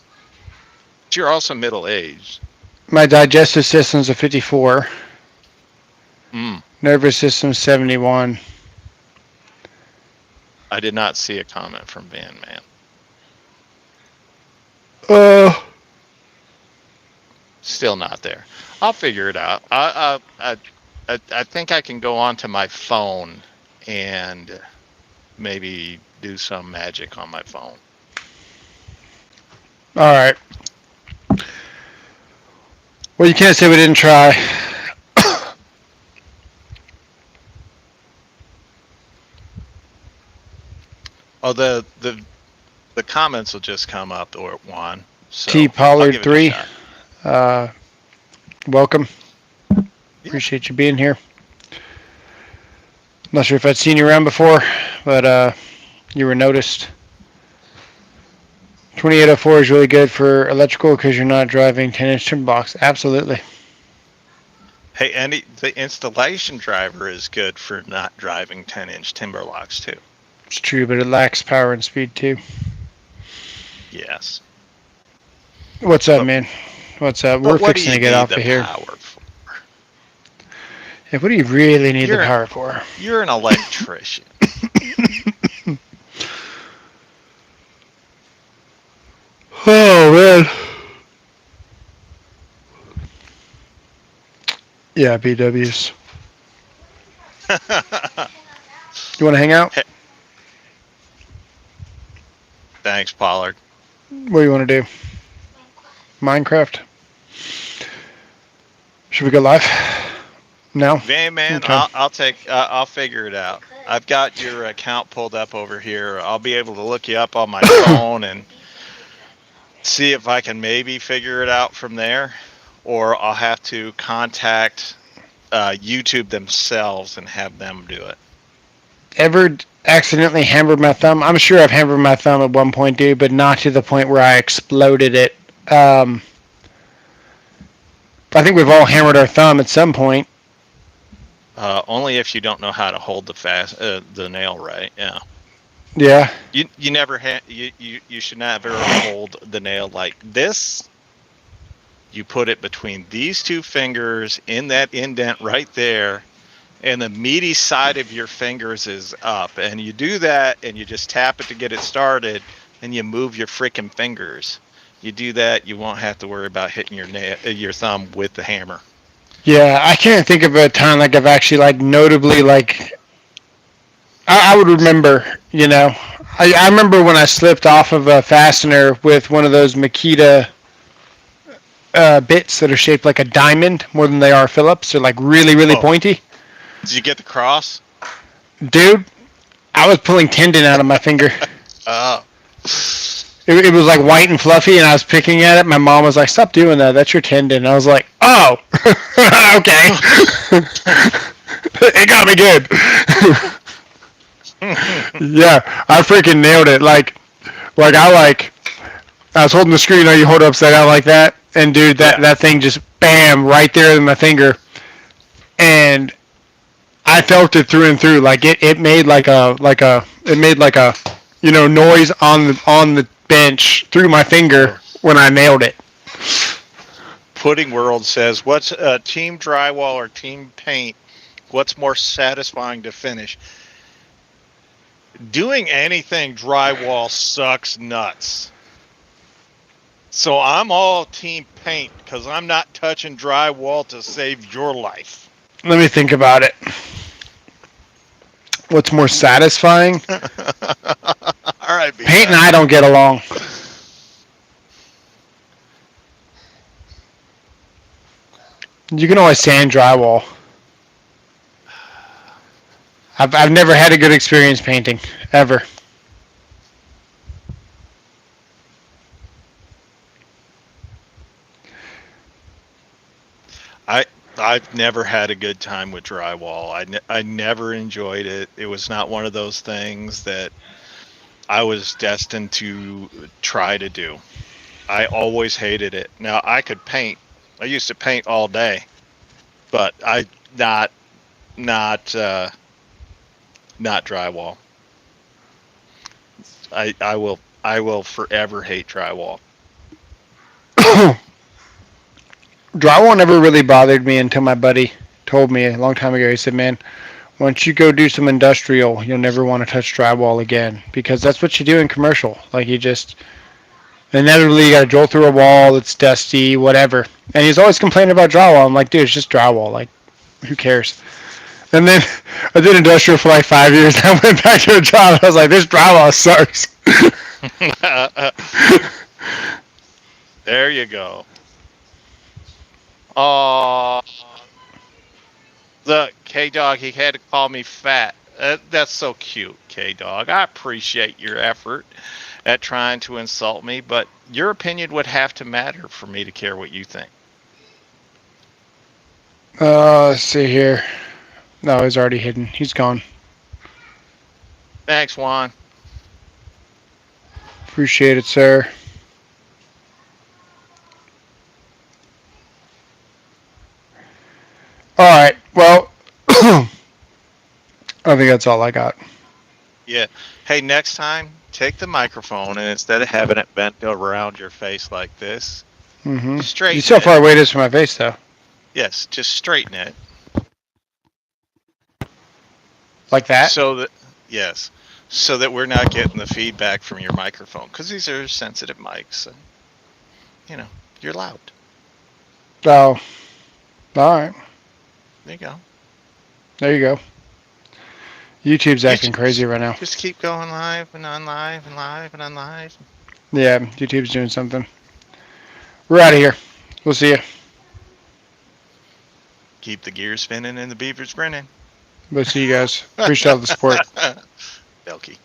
But you're also middle aged. My digestive system's a 54. Mm. Nervous system 71. I did not see a comment from Van Man. Uh, Still not there. I'll figure it out. I think I can go onto my phone and maybe do some magic on my phone. all right. Well, you can't say we didn't try. Oh, the comments will just come up or one, T so I'll Pollard give it a 3. shot. Uh, welcome. Yeah. Appreciate you being here. Not sure if I'd seen you around before, but you were noticed. 2804 is really good for electrical because you're not driving 10-inch timber blocks. Absolutely. Hey, and the installation driver is good for not driving 10-inch timber locks too. It's true, but it lacks power and speed too. Yes. What's up, But man? What's up? We're but what do fixing you to get need off the of here. power for? Yeah, what do you really need the You're power for? you're an electrician. Oh, man. Yeah, BWs. You want to hang out? Hey, thanks, Pollard. What do you want to do? Minecraft? Should we go live? No? Hey, man, Okay. I'll figure it out. I've got your account pulled up over here. I'll be able to look you up on my phone and see if I can maybe figure it out from there, or I'll have to contact YouTube themselves and have them do it. Ever accidentally hammered my thumb? I'm sure I've hammered my thumb at one point, dude, but not to the point where I exploded it. Um, I think we've all hammered our thumb at some point. Only if you don't know how to hold the nail right. Yeah. Yeah. You never you should never hold the nail like this. You put it between these two fingers in that indent right there, and the meaty side of your fingers is up. And you do that, and you just tap it to get it started, and you move your freaking fingers. You do that, you won't have to worry about hitting your thumb with the hammer. Yeah, I can't think of a time like I've actually like notably like I would remember, you know. I remember when I slipped off of a fastener with one of those Makita bits that are shaped like a diamond more than they are Phillips. They're like really, really Oh, pointy. did you get the cross? Dude, I was pulling tendon out of my finger. Oh. It was like white and fluffy, and I was picking at it. My mom was like, "Stop doing that. That's your tendon." I was like, "Oh, okay." It got me good. Yeah, I freaking nailed it. I was holding the screen. You hold it upside down like that, and dude, that Yeah. that thing just bam right there in my finger, and I felt it through and through. Like it made like a noise on the bench through my finger Oh. when I nailed it. Pudding World says, "What's team drywall or team paint? What's more satisfying to finish? Doing anything drywall sucks nuts. So I'm all team paint because I'm not touching drywall to save your life." Let me think about it. What's more satisfying? All right, Paint and BJ. I don't get along. You can always sand drywall. I've never had a good experience painting ever. I I've never had a good time with drywall. I never enjoyed it. It was not one of those things that I was destined to try to do. I always hated it. Now I could paint. I used to paint all day, but I not not not drywall. I will forever hate drywall. Drywall never really bothered me until my buddy told me a long time ago. He said, "Man, once you go do some industrial, you'll never want to touch drywall again because that's what you do in commercial. Like you just inevitably you got to drill through a wall that's dusty, whatever." And he's always complaining about drywall. I'm like, dude, it's just drywall. Like, who cares? And then I did industrial for like 5 years. I went back to a job. I was like, this drywall sucks. There you go. Oh, the K Dog, he had to call me fat. That's so cute, K Dog. I appreciate your effort at trying to insult me, but your opinion would have to matter for me to care what you think. Let's see here. No, he's already hidden. He's gone. Thanks, Juan. Appreciate it, sir. All right. Well, I think that's all I got. Yeah. Hey, next time, take the microphone and instead of having it bent around your face like this, You straighten see how it. far away it is from my face, though. Yes, just straighten it Like that. so that yes, so that we're not getting the feedback from your microphone because these are sensitive mics. And, you know, you're loud. Oh, all right. There you go. There you go. YouTube's You acting crazy right now. just keep going live and on live and live and on live. Yeah, YouTube's doing something. We're out of here. We'll see you. Keep the gears spinning and the beavers grinning. We'll see you guys. Appreciate all the support. Belky.